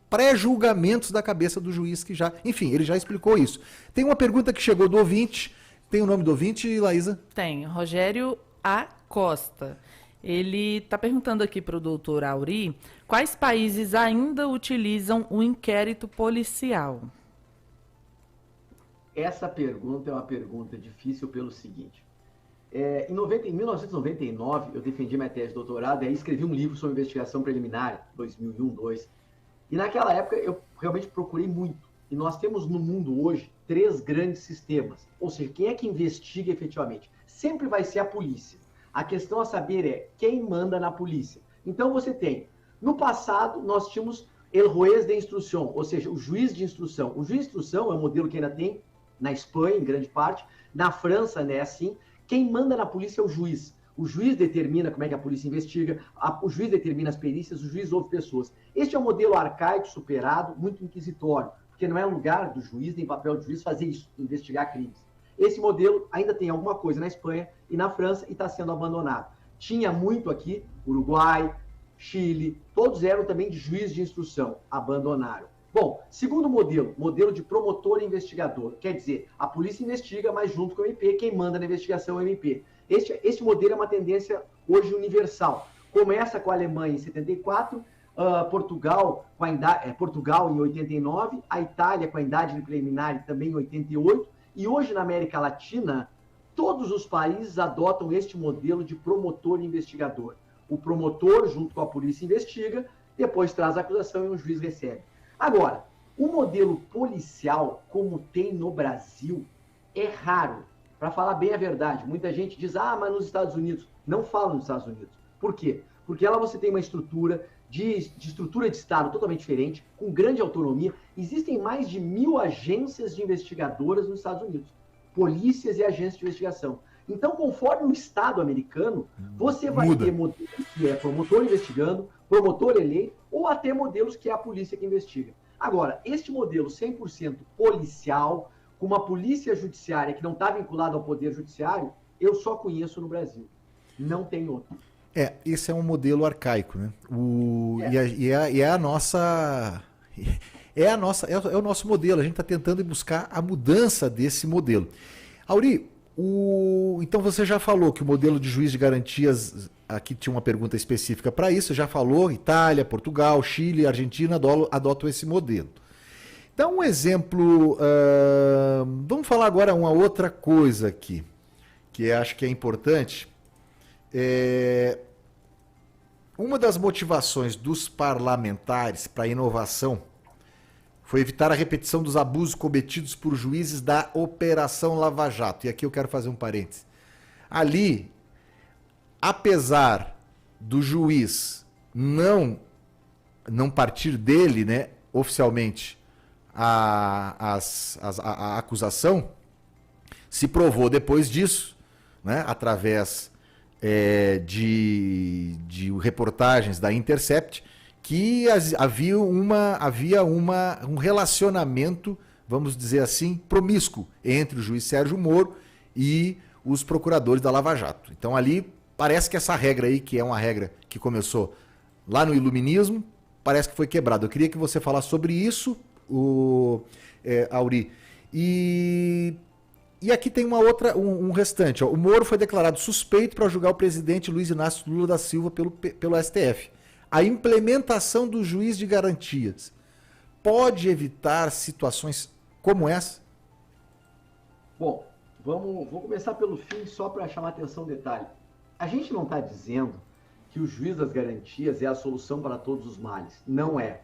pré-julgamentos da cabeça do juiz que já... Enfim, ele já explicou isso. Tem uma pergunta que chegou do ouvinte. Tem o nome do ouvinte, Laísa? Tem. Rogério A. Costa. Ele está perguntando aqui para o doutor Auri quais países ainda utilizam o inquérito policial. Essa pergunta é uma pergunta difícil pelo seguinte. Em 1999, eu defendi minha tese de doutorado e aí escrevi um livro sobre investigação preliminar, 2001, 2002. E naquela época eu realmente procurei muito. E nós temos no mundo hoje 3 grandes sistemas. Ou seja, quem é que investiga efetivamente? Sempre vai ser a polícia. A questão a saber é quem manda na polícia. Então você tem, no passado nós tínhamos el juez de instrução, ou seja, o juiz de instrução. O juiz de instrução é um modelo que ainda tem na Espanha, em grande parte, na França, né, assim. Quem manda na polícia é o juiz. O juiz determina como é que a polícia investiga, o juiz determina as perícias, o juiz ouve pessoas. Este é um modelo arcaico, superado, muito inquisitório, porque não é lugar do juiz, nem papel do juiz fazer isso, investigar crimes. Esse modelo ainda tem alguma coisa na Espanha e na França e está sendo abandonado. Tinha muito aqui, Uruguai, Chile, todos eram também de juiz de instrução, abandonaram. Bom, segundo modelo de promotor e investigador, quer dizer, a polícia investiga, mas junto com o MP, quem manda na investigação é o MP. Este modelo é uma tendência hoje universal. Começa com a Alemanha em 74, Portugal em 89, a Itália com a idade preliminar também em 88, e hoje na América Latina, todos os países adotam este modelo de promotor e investigador. O promotor, junto com a polícia, investiga, depois traz a acusação e o juiz recebe. Agora, o modelo policial, como tem no Brasil, é raro. para falar bem a verdade. Muita gente diz, mas nos Estados Unidos. Não fala nos Estados Unidos. Por quê? Porque lá você tem uma estrutura de Estado totalmente diferente, com grande autonomia. Existem mais de 1.000 agências de investigadoras nos Estados Unidos. Polícias e agências de investigação. Então, conforme o Estado americano, você vai ter modelos que é promotor investigando, promotor eleito, ou até modelos que é a polícia que investiga. Agora, este modelo 100% policial, com uma polícia judiciária que não está vinculada ao poder judiciário, eu só conheço no Brasil. Não tem outro. Esse é um modelo arcaico, né? É o nosso modelo. A gente está tentando buscar a mudança desse modelo. Auri, então você já falou que o modelo de juiz de garantias, aqui tinha uma pergunta específica para isso, já falou, Itália, Portugal, Chile, Argentina adotam esse modelo. Então, um exemplo, vamos falar agora uma outra coisa aqui, que acho que é importante. Uma das motivações dos parlamentares para a inovação foi evitar a repetição dos abusos cometidos por juízes da Operação Lava Jato. E aqui eu quero fazer um parênteses. Ali, apesar do juiz não partir dele, né, oficialmente, a acusação, se provou depois disso, né, através de reportagens da Intercept, que havia um relacionamento, vamos dizer assim, promíscuo entre o juiz Sérgio Moro e os procuradores da Lava Jato. Então ali parece que essa regra aí, que é uma regra que começou lá no iluminismo, parece que foi quebrada. Eu queria que você falasse sobre isso, Auri. E aqui tem um restante. Ó. O Moro foi declarado suspeito para julgar o presidente Luiz Inácio Lula da Silva pelo STF. A implementação do juiz de garantias pode evitar situações como essa? Bom, vou começar pelo fim só para chamar atenção um detalhe. A gente não está dizendo que o juiz das garantias é a solução para todos os males. Não é.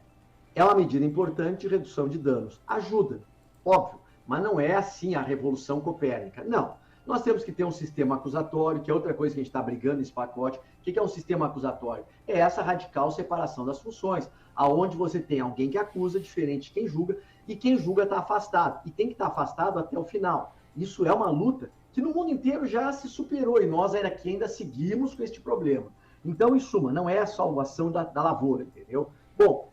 É uma medida importante de redução de danos. Ajuda, óbvio. Mas não é assim a revolução copérnica. Não. Nós temos que ter um sistema acusatório, que é outra coisa que a gente está brigando nesse pacote. O que é um sistema acusatório? É essa radical separação das funções, aonde você tem alguém que acusa, diferente de quem julga, e quem julga está afastado. E tem que estar afastado até o final. Isso é uma luta que no mundo inteiro já se superou, e nós aqui ainda seguimos com este problema. Então, em suma, não é a salvação da lavoura, entendeu? Bom,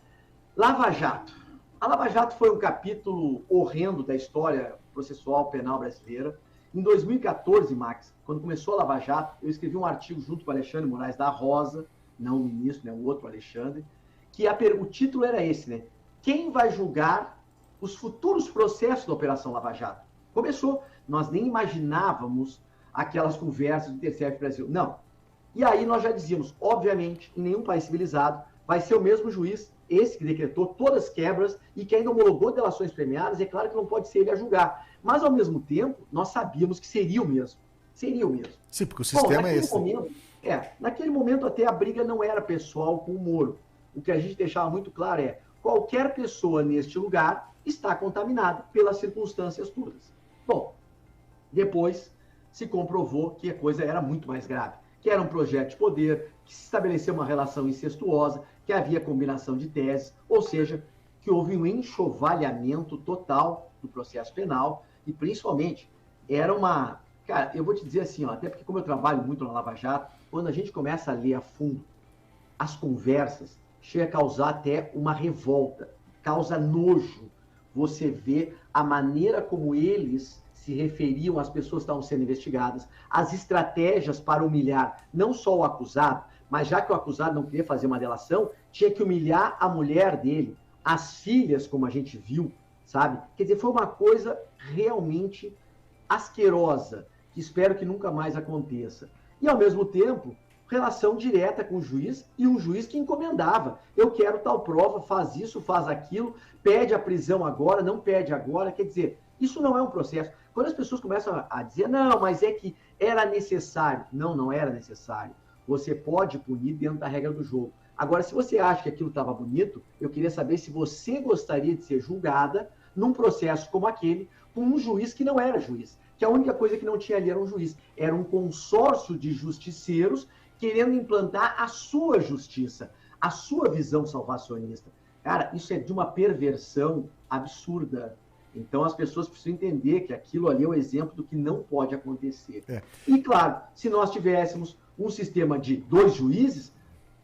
Lava Jato. A Lava Jato foi um capítulo horrendo da história processual penal brasileira. Em 2014, Max, quando começou a Lava Jato, eu escrevi um artigo junto com o Alexandre Moraes da Rosa, não o ministro, né, o outro Alexandre, que o título era esse, né? Quem vai julgar os futuros processos da Operação Lava Jato? Começou. Nós nem imaginávamos aquelas conversas do TCF Brasil. Não. E aí nós já dizíamos, obviamente, em nenhum país civilizado vai ser o mesmo juiz, esse que decretou todas as quebras e que ainda homologou delações premiadas, é claro que não pode ser ele a julgar. Mas, ao mesmo tempo, nós sabíamos que seria o mesmo. Seria o mesmo. Sim, porque o sistema é esse. Naquele momento, até a briga não era pessoal com o Moro. O que a gente deixava muito claro é, qualquer pessoa neste lugar está contaminada pelas circunstâncias todas. Bom, depois se comprovou que a coisa era muito mais grave, que era um projeto de poder, que se estabeleceu uma relação incestuosa, que havia combinação de teses, ou seja, que houve um enxovalhamento total do processo penal e, principalmente, era uma... Cara, eu vou te dizer assim, até porque como eu trabalho muito na Lava Jato, quando a gente começa a ler a fundo as conversas, chega a causar até uma revolta, causa nojo. Você vê a maneira como eles se referiam às pessoas que estavam sendo investigadas, as estratégias para humilhar não só o acusado, mas já que o acusado não queria fazer uma delação, tinha que humilhar a mulher dele, as filhas, como a gente viu, sabe? Quer dizer, foi uma coisa realmente asquerosa, que espero que nunca mais aconteça. E, ao mesmo tempo, relação direta com o juiz, e um juiz que encomendava. Eu quero tal prova, faz isso, faz aquilo, pede a prisão agora, não pede agora. Quer dizer, isso não é um processo. Quando as pessoas começam a dizer, não, mas é que era necessário. Não, não era necessário. Você pode punir dentro da regra do jogo. Agora, se você acha que aquilo estava bonito, eu queria saber se você gostaria de ser julgada num processo como aquele, com um juiz que não era juiz, que a única coisa que não tinha ali era um juiz, era um consórcio de justiceiros querendo implantar a sua justiça, a sua visão salvacionista. Cara, isso é de uma perversão absurda. Então as pessoas precisam entender que aquilo ali é o exemplo do que não pode acontecer. E claro, se nós tivéssemos um sistema de 2 juízes,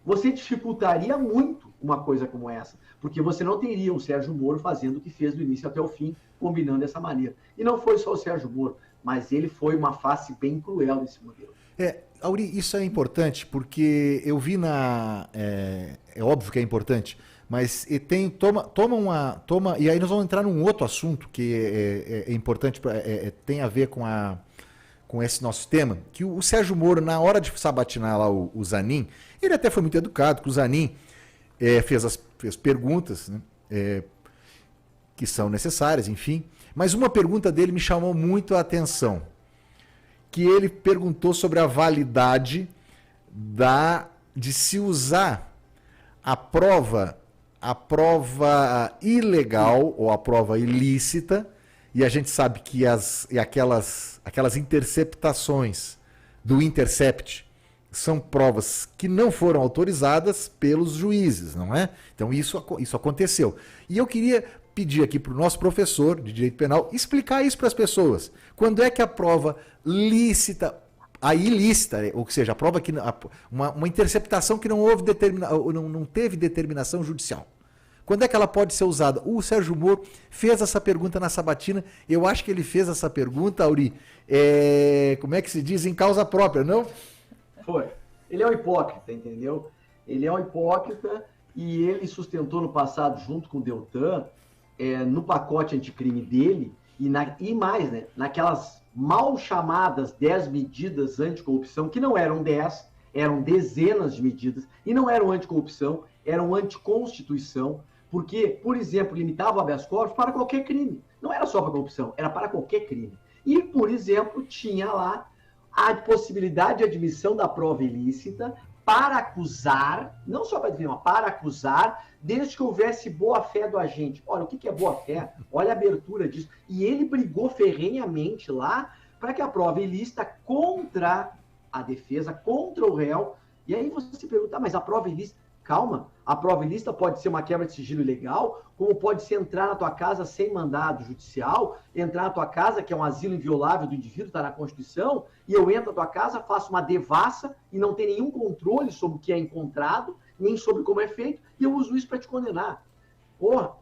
você dificultaria muito uma coisa como essa, porque você não teria um Sérgio Moro fazendo o que fez do início até o fim, combinando dessa maneira. E não foi só o Sérgio Moro, mas ele foi uma face bem cruel desse modelo. Auri, isso é importante, porque eu vi é óbvio que é importante, mas toma, e aí nós vamos entrar num outro assunto que é importante, tem a ver com esse nosso tema, que o Sérgio Moro, na hora de sabatinar lá o Zanin, ele até foi muito educado, que o Zanin fez perguntas, né, que são necessárias, enfim, mas uma pergunta dele me chamou muito a atenção, que ele perguntou sobre a validade de se usar a prova ilegal ou a prova ilícita, e a gente sabe que aquelas interceptações do Intercept são provas que não foram autorizadas pelos juízes, não é? Então isso aconteceu. E eu queria pedir aqui para o nosso professor de Direito Penal explicar isso para as pessoas. Quando é que a prova lícita, a ilícita, ou seja, a prova que uma interceptação que não teve determinação judicial, quando é que ela pode ser usada? O Sérgio Moro fez essa pergunta na sabatina. Eu acho que ele fez essa pergunta, Auri, como é que se diz? Em causa própria, não? Foi. Ele é um hipócrita, entendeu? Ele é um hipócrita e ele sustentou no passado, junto com o Deltan, no pacote anticrime dele, e mais, né, naquelas mal chamadas 10 medidas anticorrupção, que não eram 10, eram dezenas de medidas, e não eram anticorrupção, eram anticonstituição, porque, por exemplo, limitava o habeas corpus para qualquer crime. Não era só para corrupção, era para qualquer crime. E, por exemplo, tinha lá a possibilidade de admissão da prova ilícita para acusar, não só para definir, mas para acusar, desde que houvesse boa-fé do agente. Olha, o que é boa-fé? Olha a abertura disso. E ele brigou ferrenhamente lá para que a prova ilícita contra a defesa, contra o réu. E aí você se pergunta, mas a prova ilícita... Calma, a prova ilícita pode ser uma quebra de sigilo ilegal, como pode ser entrar na tua casa sem mandado judicial, entrar na tua casa, que é um asilo inviolável do indivíduo, está na Constituição, e eu entro na tua casa, faço uma devassa e não tem nenhum controle sobre o que é encontrado, nem sobre como é feito, e eu uso isso para te condenar.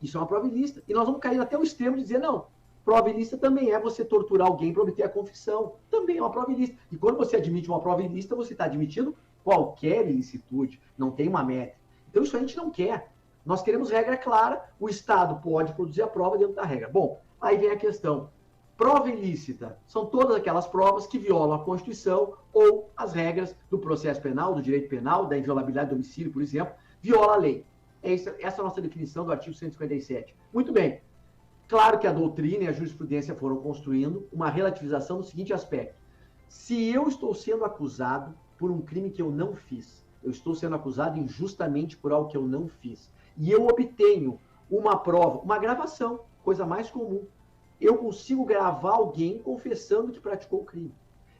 Isso é uma prova ilícita. E nós vamos cair até o extremo de dizer, não, prova ilícita também é você torturar alguém para obter a confissão. Também é uma prova ilícita. E quando você admite uma prova ilícita, você está admitindo qualquer ilicitude, não tem uma métrica. Então isso a gente não quer. Nós queremos regra clara, o Estado pode produzir a prova dentro da regra. Bom, aí vem a questão. Prova ilícita são todas aquelas provas que violam a Constituição ou as regras do processo penal, do direito penal, da inviolabilidade do domicílio, por exemplo, viola a lei. Essa é a nossa definição do artigo 157. Muito bem. Claro que a doutrina e a jurisprudência foram construindo uma relativização no seguinte aspecto. Se eu estou sendo acusado por um crime que eu não fiz, eu estou sendo acusado injustamente por algo que eu não fiz, e eu obtenho uma prova, uma gravação, coisa mais comum, eu consigo gravar alguém confessando que praticou o crime.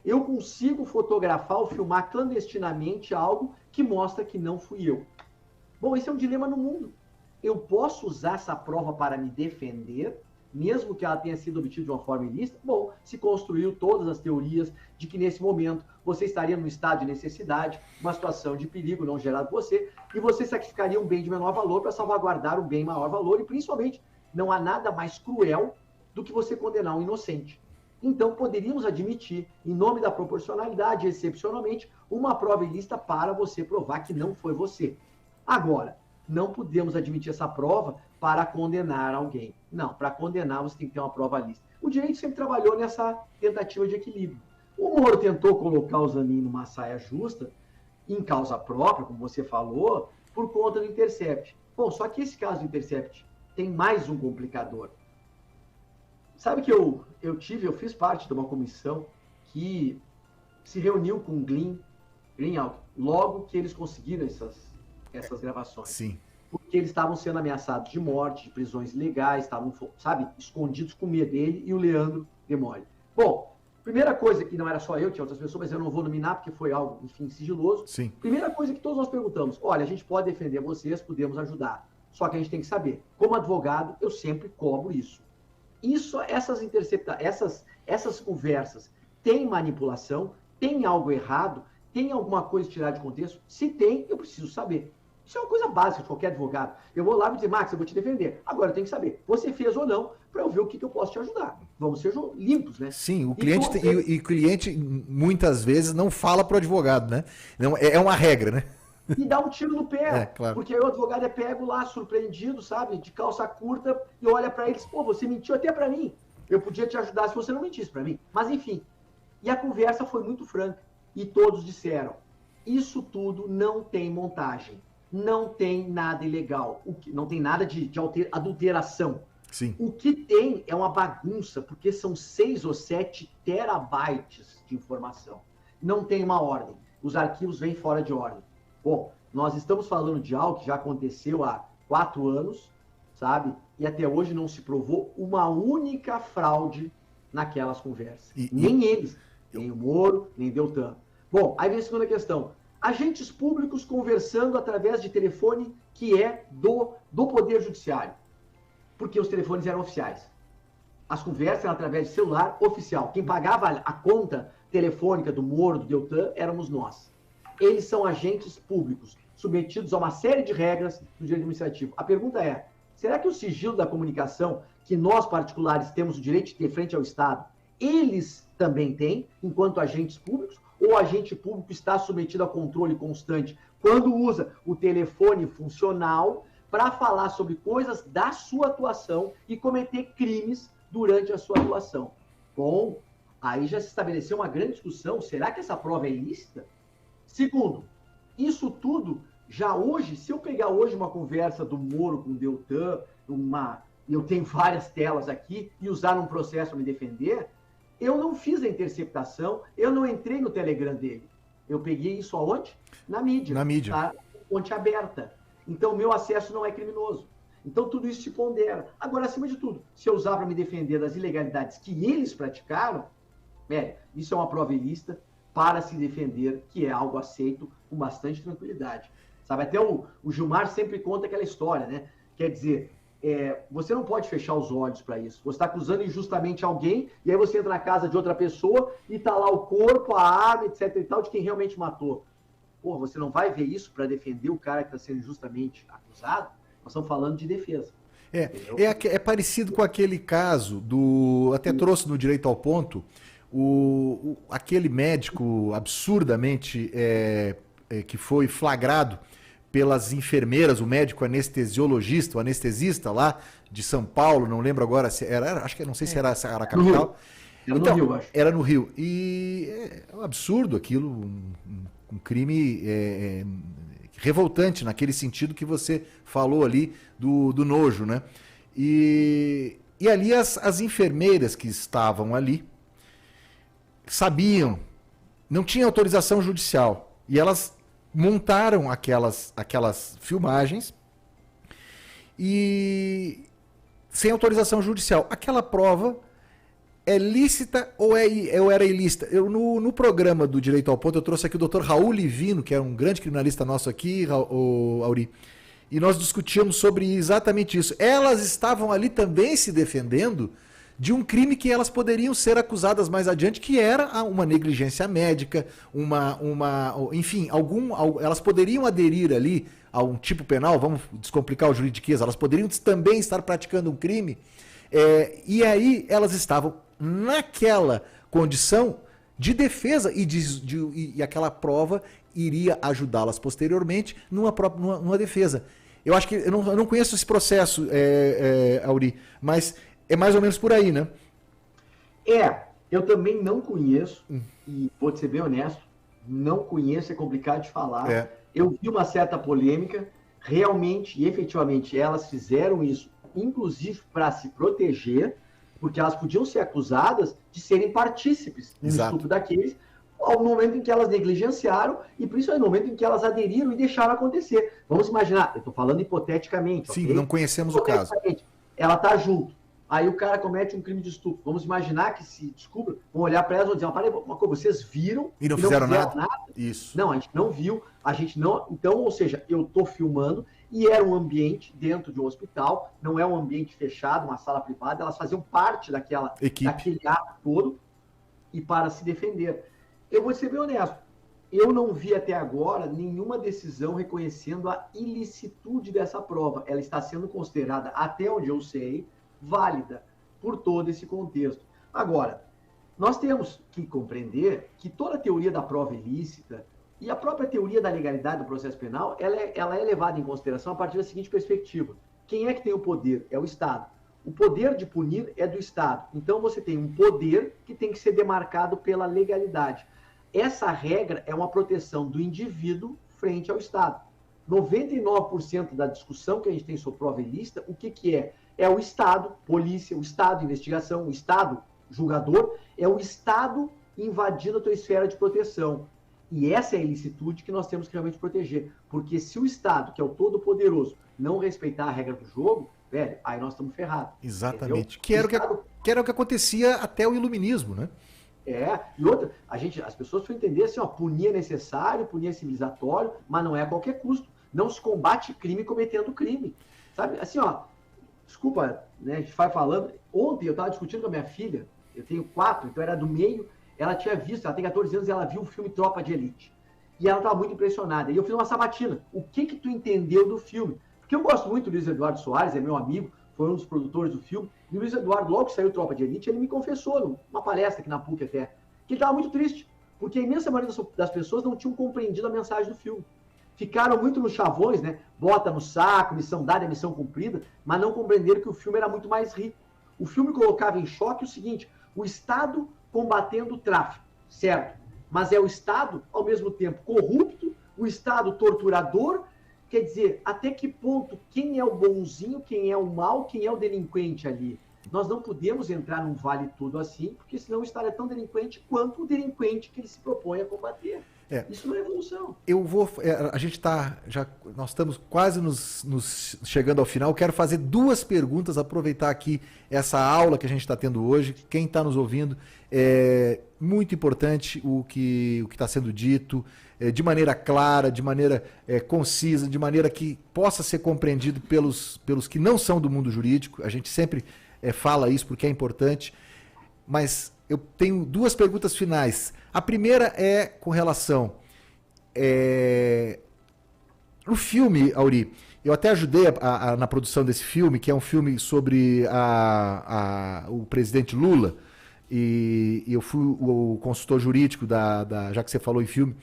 Eu consigo fotografar ou filmar clandestinamente algo que mostra que não fui eu. Bom, esse é um dilema no mundo. Eu posso usar essa prova para me defender, mesmo que ela tenha sido obtida de uma forma ilícita? Bom, se construiu todas as teorias de que nesse momento você estaria num estado de necessidade, uma situação de perigo não gerado por você, e você sacrificaria um bem de menor valor para salvaguardar um bem de maior valor, e principalmente não há nada mais cruel do que você condenar um inocente. Então poderíamos admitir, em nome da proporcionalidade, excepcionalmente, uma prova ilícita para você provar que não foi você. Agora, não podemos admitir essa prova para condenar alguém. Não, para condenar você tem que ter uma prova lícita. O direito sempre trabalhou nessa tentativa de equilíbrio. O Moro tentou colocar o Zanin numa saia justa, em causa própria, como você falou, por conta do Intercept. Bom, só que esse caso do Intercept tem mais um complicador. Sabe que eu fiz parte de uma comissão que se reuniu com o Greenhalgh logo que eles conseguiram essas gravações. Sim. porque eles estavam sendo ameaçados de morte, de prisões ilegais, estavam, sabe, escondidos com medo dele e o Leandro Demole. Bom, primeira coisa que não era só eu, tinha outras pessoas, mas eu não vou nominar porque foi algo, enfim, sigiloso. Sim. Primeira coisa que todos nós perguntamos, olha, a gente pode defender vocês, podemos ajudar, só que a gente tem que saber, como advogado, eu sempre cobro isso. Essas conversas, tem manipulação, tem algo errado, tem alguma coisa tirada de contexto? Se tem, eu preciso saber. Isso é uma coisa básica de qualquer advogado. Eu vou lá e vou dizer, Max, eu vou te defender. Agora eu tenho que saber, você fez ou não, para eu ver o que eu posso te ajudar. Vamos ser limpos, né? Sim, o cliente, e o cliente muitas vezes não fala para o advogado, né? Não, é uma regra, né? E dá um tiro no pé. Claro. Porque aí o advogado é pego lá, surpreendido, sabe? De calça curta, e olha para eles, pô, você mentiu até para mim. Eu podia te ajudar se você não mentisse para mim. Mas enfim. E a conversa foi muito franca. E todos disseram, isso tudo não tem montagem. Não tem nada ilegal. Não tem nada de adulteração. Sim. O que tem é uma bagunça, porque são 6 ou 7 terabytes de informação. Não tem uma ordem. Os arquivos vêm fora de ordem. Bom, nós estamos falando de algo que já aconteceu há 4 anos, sabe? E até hoje não se provou uma única fraude naquelas conversas. Nem eles, nem o Moro, nem Deltan. Bom, aí vem a segunda questão. Agentes públicos conversando através de telefone que é do Poder Judiciário. Porque os telefones eram oficiais. As conversas eram através de celular oficial. Quem pagava a conta telefônica do Moro, do Deltan, éramos nós. Eles são agentes públicos, submetidos a uma série de regras do direito administrativo. A pergunta é, será que o sigilo da comunicação, que nós particulares temos o direito de ter frente ao Estado, eles também têm, enquanto agentes públicos, ou o agente público está submetido a controle constante quando usa o telefone funcional para falar sobre coisas da sua atuação e cometer crimes durante a sua atuação? Bom, aí já se estabeleceu uma grande discussão, será que essa prova é ilícita? Segundo, isso tudo, já hoje, se eu pegar hoje uma conversa do Moro com o Deltan, eu tenho várias telas aqui, e usar num processo para me defender, eu não fiz a interceptação, eu não entrei no Telegram dele. Eu peguei isso aonde? Na mídia. Na mídia. Tá? Fonte aberta. Então, meu acesso não é criminoso. Então, tudo isso se pondera. Agora, acima de tudo, se eu usar para me defender das ilegalidades que eles praticaram, isso é uma prova ilícita para se defender, que é algo aceito com bastante tranquilidade. Sabe, até o Gilmar sempre conta aquela história, né? Quer dizer, você não pode fechar os olhos para isso. Você está acusando injustamente alguém, e aí você entra na casa de outra pessoa e está lá o corpo, a arma, etc e tal, de quem realmente matou. Pô, você não vai ver isso para defender o cara que está sendo injustamente acusado? Nós estamos falando de defesa. É parecido com aquele caso até trouxe no Direito ao Ponto, aquele médico absurdamente que foi flagrado pelas enfermeiras, o médico anestesiologista, o anestesista lá de São Paulo, não lembro agora se era, acho que não sei se era a capital. Era no Rio, acho. Era no Rio. E é um absurdo aquilo, um crime revoltante naquele sentido que você falou ali do nojo, né? E ali as enfermeiras que estavam ali sabiam, não tinha autorização judicial, e elas montaram aquelas filmagens e sem autorização judicial. Aquela prova é lícita ou era ilícita? No programa do Direito ao Ponto eu trouxe aqui o Dr. Raul Livino, que é um grande criminalista nosso aqui, Auri, e nós discutíamos sobre exatamente isso. Elas estavam ali também se defendendo de um crime que elas poderiam ser acusadas mais adiante, que era uma negligência médica, enfim, elas poderiam aderir ali a um tipo penal, vamos descomplicar o juridiquês, elas poderiam também estar praticando um crime, e aí elas estavam naquela condição de defesa e aquela prova iria ajudá-las posteriormente numa defesa. Eu acho que eu não conheço esse processo, Auri, mas é mais ou menos por aí, né? Eu também não conheço, e vou te ser bem honesto, não conheço, é complicado de falar. Eu vi uma certa polêmica, realmente e efetivamente elas fizeram isso, inclusive para se proteger, porque elas podiam ser acusadas de serem partícipes no estupro daqueles, ao momento em que elas negligenciaram e principalmente no momento em que elas aderiram e deixaram acontecer. Vamos imaginar, eu estou falando hipoteticamente. Sim, okay? não conhecemos o caso. Ela está junto. Aí o cara comete um crime de estupro. Vamos imaginar que se descubra, vão olhar para elas e vão dizer, uma coisa, vocês viram e não fizeram nada? Isso. Não, a gente não viu, a gente não... Então, ou seja, eu estou filmando e era um ambiente dentro de um hospital, não é um ambiente fechado, uma sala privada, elas faziam parte daquele ato todo e para se defender. Eu vou ser bem honesto, eu não vi até agora nenhuma decisão reconhecendo a ilicitude dessa prova. Ela está sendo considerada, até onde eu sei, válida por todo esse contexto. Agora, nós temos que compreender que toda a teoria da prova ilícita e a própria teoria da legalidade do processo penal, ela é levada em consideração a partir da seguinte perspectiva. Quem é que tem o poder? É o Estado. O poder de punir é do Estado. Então, você tem um poder que tem que ser demarcado pela legalidade. Essa regra é uma proteção do indivíduo frente ao Estado. 99% da discussão que a gente tem sobre prova ilícita, o que é? É o Estado, polícia, o Estado, investigação, o Estado, julgador, é o Estado invadindo a tua esfera de proteção. E essa é a ilicitude que nós temos que realmente proteger. Porque se o Estado, que é o todo-poderoso, não respeitar a regra do jogo, velho, aí nós estamos ferrados. Exatamente. Que era o que acontecia até o iluminismo, né? E outra, as pessoas precisam entender assim, ó, punir é necessário, punir é civilizatório, mas não é a qualquer custo. Não se combate crime cometendo crime. Sabe, assim, ó, desculpa, né, a gente vai falando. Ontem eu estava discutindo com a minha filha, eu tenho 4, então era do meio, ela tinha visto, ela tem 14 anos e ela viu o filme Tropa de Elite. E ela estava muito impressionada. E eu fiz uma sabatina. O que tu entendeu do filme? Porque eu gosto muito do Luiz Eduardo Soares, é meu amigo, foi um dos produtores do filme. E o Luiz Eduardo, logo que saiu Tropa de Elite, ele me confessou, numa palestra aqui na PUC até, que ele estava muito triste, porque a imensa maioria das pessoas não tinham compreendido a mensagem do filme. Ficaram muito nos chavões, né? Bota no saco, missão dada, missão cumprida, mas não compreenderam que o filme era muito mais rico. O filme colocava em choque o seguinte, o Estado combatendo o tráfico, certo? Mas é o Estado, ao mesmo tempo, corrupto, o Estado torturador. Quer dizer, até que ponto quem é o bonzinho, quem é o mal, quem é o delinquente ali? Nós não podemos entrar num vale tudo assim, porque senão o Estado é tão delinquente quanto o delinquente que ele se propõe a combater. Isso não é evolução. Nós estamos quase nos chegando ao final. Quero fazer 2 perguntas, aproveitar aqui essa aula que a gente está tendo hoje. Quem está nos ouvindo, é muito importante o que está sendo dito, de maneira clara, de maneira concisa, de maneira que possa ser compreendido pelos que não são do mundo jurídico. A gente sempre fala isso porque é importante, mas eu tenho 2 perguntas finais. A primeira é com relação... No filme, Auri, eu até ajudei na produção desse filme, que é um filme sobre o presidente Lula, e eu fui o consultor jurídico, já que você falou em filme.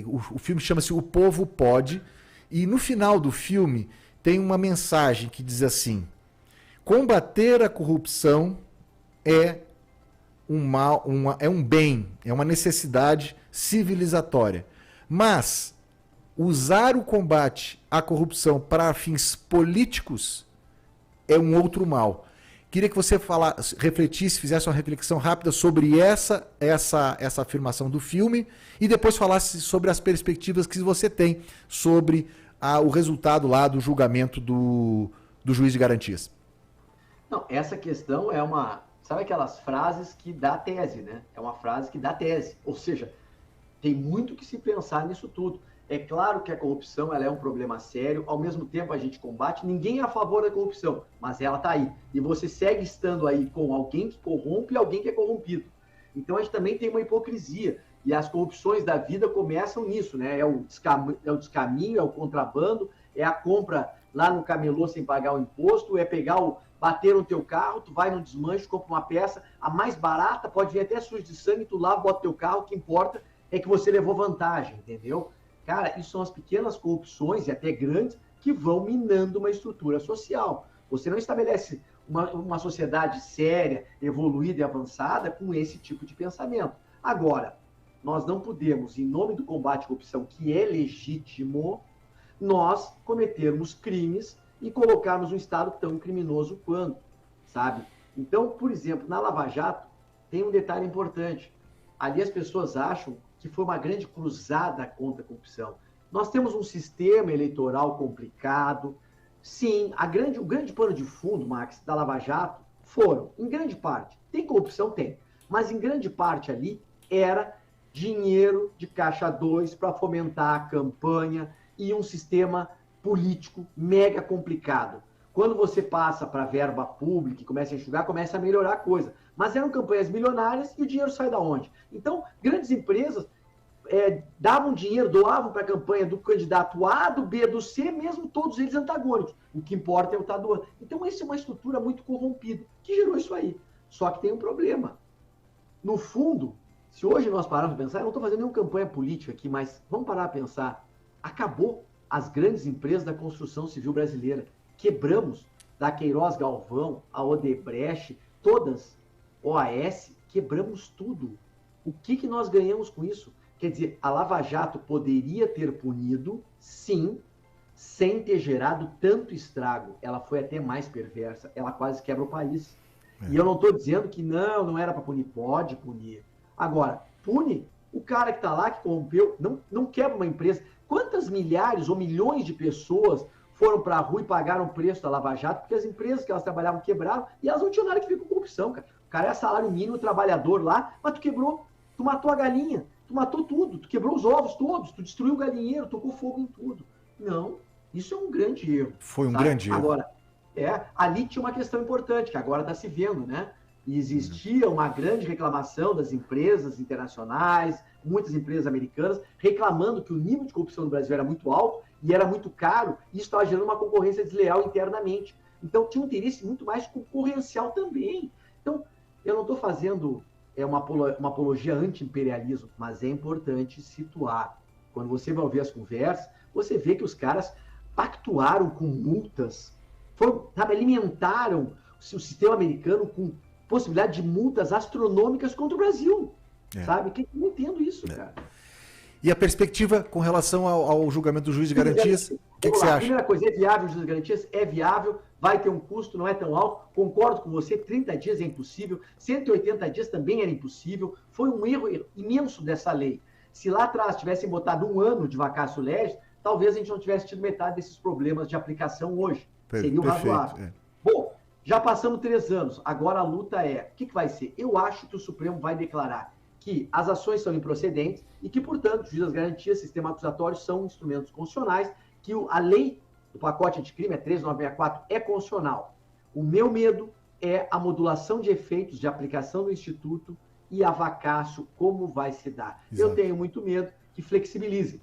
O filme chama-se O Povo Pode, e no final do filme tem uma mensagem que diz assim: combater a corrupção é um bem, é uma necessidade civilizatória. Mas usar o combate à corrupção para fins políticos é um outro mal. Queria que você refletisse, fizesse uma reflexão rápida sobre essa afirmação do filme e depois falasse sobre as perspectivas que você tem sobre o resultado lá do julgamento do juiz de garantias. Não, essa questão é uma... Sabe aquelas frases que dá tese, né? É uma frase que dá tese. Ou seja, tem muito que se pensar nisso tudo. É claro que a corrupção ela é um problema sério, ao mesmo tempo a gente combate, ninguém é a favor da corrupção, mas ela está aí. E você segue estando aí com alguém que corrompe e alguém que é corrompido. Então a gente também tem uma hipocrisia. E as corrupções da vida começam nisso, né? É o descaminho, é o contrabando, é a compra lá no camelô sem pagar o imposto, é bater no teu carro, tu vai no desmanche, compra uma peça, a mais barata, pode vir até suja de sangue, tu lava, bota teu carro, o que importa é que você levou vantagem, entendeu? Cara, isso são as pequenas corrupções, e até grandes, que vão minando uma estrutura social. Você não estabelece uma sociedade séria, evoluída e avançada com esse tipo de pensamento. Agora, nós não podemos, em nome do combate à corrupção, que é legítimo, nós cometermos crimes e colocarmos um Estado tão criminoso quanto, sabe? Então, por exemplo, na Lava Jato, tem um detalhe importante. ali as pessoas acham que foi uma grande cruzada contra a corrupção. Nós temos um sistema eleitoral complicado. Sim, o grande pano de fundo, Max, da Lava Jato, foram, em grande parte, tem corrupção? Tem, mas em grande parte ali era dinheiro de caixa 2 para fomentar a campanha e um sistema político mega complicado. Quando você passa para verba pública e começa a enxugar, começa a melhorar a coisa. Mas eram campanhas milionárias e o dinheiro sai da onde? Então, grandes empresas davam dinheiro, doavam para a campanha do candidato A, do B, do C, mesmo todos eles antagônicos. O que importa é o estar doando. Então, essa é uma estrutura muito corrompida, que gerou isso aí. Só que tem um problema. No fundo, se hoje nós pararmos para pensar, eu não estou fazendo nenhuma campanha política aqui, mas vamos parar a pensar. Acabou as grandes empresas da construção civil brasileira. Quebramos da Queiroz Galvão, a Odebrecht, todas, OAS, quebramos tudo. O que nós ganhamos com isso? Quer dizer, a Lava Jato poderia ter punido, sim, sem ter gerado tanto estrago. Ela foi até mais perversa, ela quase quebra o país. E eu não estou dizendo que não era para punir, pode punir. Agora, pune o cara que está lá, que corrompeu, não quebra uma empresa. Quantas milhares ou milhões de pessoas foram para a rua e pagaram o preço da Lava Jato, porque as empresas que elas trabalhavam quebraram e elas não tinham nada que ver com corrupção, cara. O cara é salário mínimo, trabalhador lá, mas tu quebrou, tu matou a galinha, tu matou tudo, tu quebrou os ovos todos, tu destruiu o galinheiro, tocou fogo em tudo. Não, isso é um grande erro. Foi um grande erro. Agora, ali tinha uma questão importante, que agora está se vendo, né? E existia uma grande reclamação das empresas internacionais, muitas empresas americanas, reclamando que o nível de corrupção no Brasil era muito alto e era muito caro, e isso estava gerando uma concorrência desleal internamente. Então, tinha um interesse muito mais concorrencial também. Então, eu não estou fazendo uma apologia anti-imperialismo, mas é importante situar. Quando você vai ouvir as conversas, você vê que os caras pactuaram com multas, alimentaram o sistema americano com possibilidade de multas astronômicas contra o Brasil. Sabe? Que não entendo isso, cara. E a perspectiva com relação ao julgamento do juiz de garantias? O que você acha? A primeira coisa, é viável o juiz de garantias? É viável, vai ter um custo, não é tão alto. Concordo com você, 30 dias é impossível, 180 dias também era impossível. Foi um erro imenso dessa lei. Se lá atrás tivessem botado 1 ano de vacatio legis, talvez a gente não tivesse tido metade desses problemas de aplicação hoje. Seria o razoável. Bom, já passamos 3 anos, agora a luta é, o que vai ser? Eu acho que o Supremo vai declarar que as ações são improcedentes e que, portanto, o juiz das garantias, sistema acusatório são instrumentos constitucionais, que a lei do pacote anticrime, 13964, é constitucional. O meu medo é a modulação de efeitos de aplicação do Instituto e a vacácio, como vai se dar. Exato. Eu tenho muito medo que flexibilizem.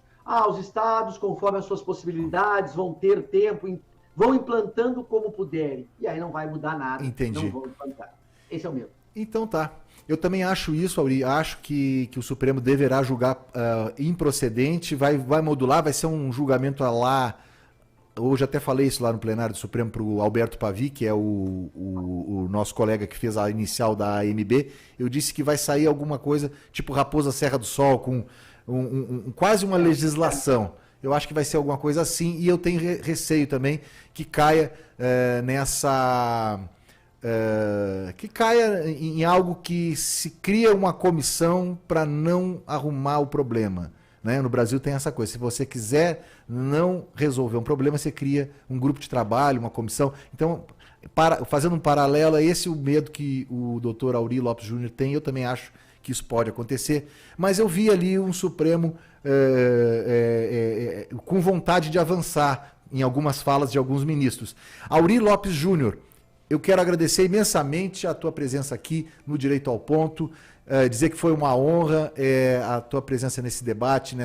Os estados, conforme as suas possibilidades, vão ter tempo, vão implantando como puderem. E aí não vai mudar nada. Entendi. Não vão implantar. Esse é o medo. Então tá. Eu também acho isso, Auri. Acho que o Supremo deverá julgar improcedente, vai modular, vai ser um julgamento lá. Hoje até falei isso lá no plenário do Supremo para o Alberto Pavi, que é o nosso colega que fez a inicial da AMB. Eu disse que vai sair alguma coisa tipo Raposa Serra do Sol, com quase uma legislação. Eu acho que vai ser alguma coisa assim, e eu tenho receio também que caia que caia em algo que se cria uma comissão para não arrumar o problema. Né? No Brasil tem essa coisa, se você quiser não resolver um problema, você cria um grupo de trabalho, uma comissão. Então, fazendo um paralelo, é esse o medo que o doutor Auri Lopes Júnior tem. Eu também acho que isso pode acontecer, mas eu vi ali um Supremo com vontade de avançar em algumas falas de alguns ministros. Auri Lopes Júnior, eu quero agradecer imensamente a tua presença aqui no Direito ao Ponto, dizer que foi uma honra a tua presença nesse debate,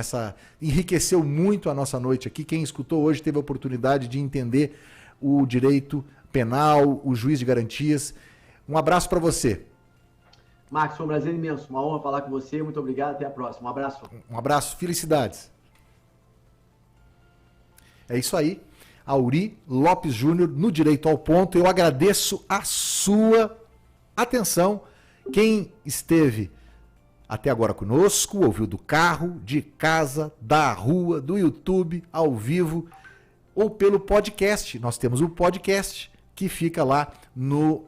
enriqueceu muito a nossa noite aqui. Quem escutou hoje teve a oportunidade de entender o direito penal, o juiz de garantias. Um abraço para você. Max, foi um prazer imenso, uma honra falar com você, muito obrigado, até a próxima, um abraço. Um abraço, felicidades. É isso aí, Auri Lopes Júnior no Direito ao Ponto. Eu agradeço a sua atenção. Quem esteve até agora conosco, ouviu do carro, de casa, da rua, do YouTube, ao vivo ou pelo podcast. Nós temos o podcast que fica lá no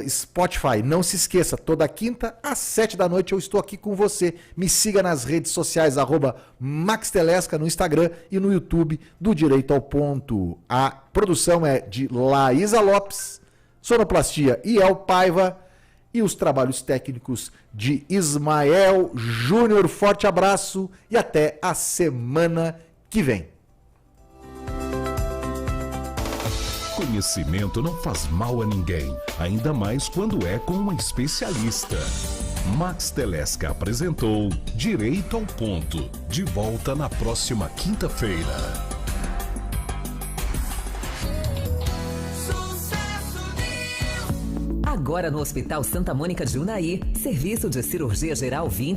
Spotify. Não se esqueça, toda quinta às 7 da noite eu estou aqui com você. Me siga nas redes sociais, @MaxTelesca no Instagram e no YouTube do Direito ao Ponto. A produção é de Laísa Lopes, sonoplastia El Paiva e os trabalhos técnicos de Ismael Júnior. Forte abraço e até a semana que vem. Conhecimento não faz mal a ninguém, ainda mais quando é com um especialista. Max Telesca apresentou Direito ao Ponto. De volta na próxima quinta-feira. Agora no Hospital Santa Mônica de Unai, serviço de cirurgia geral 20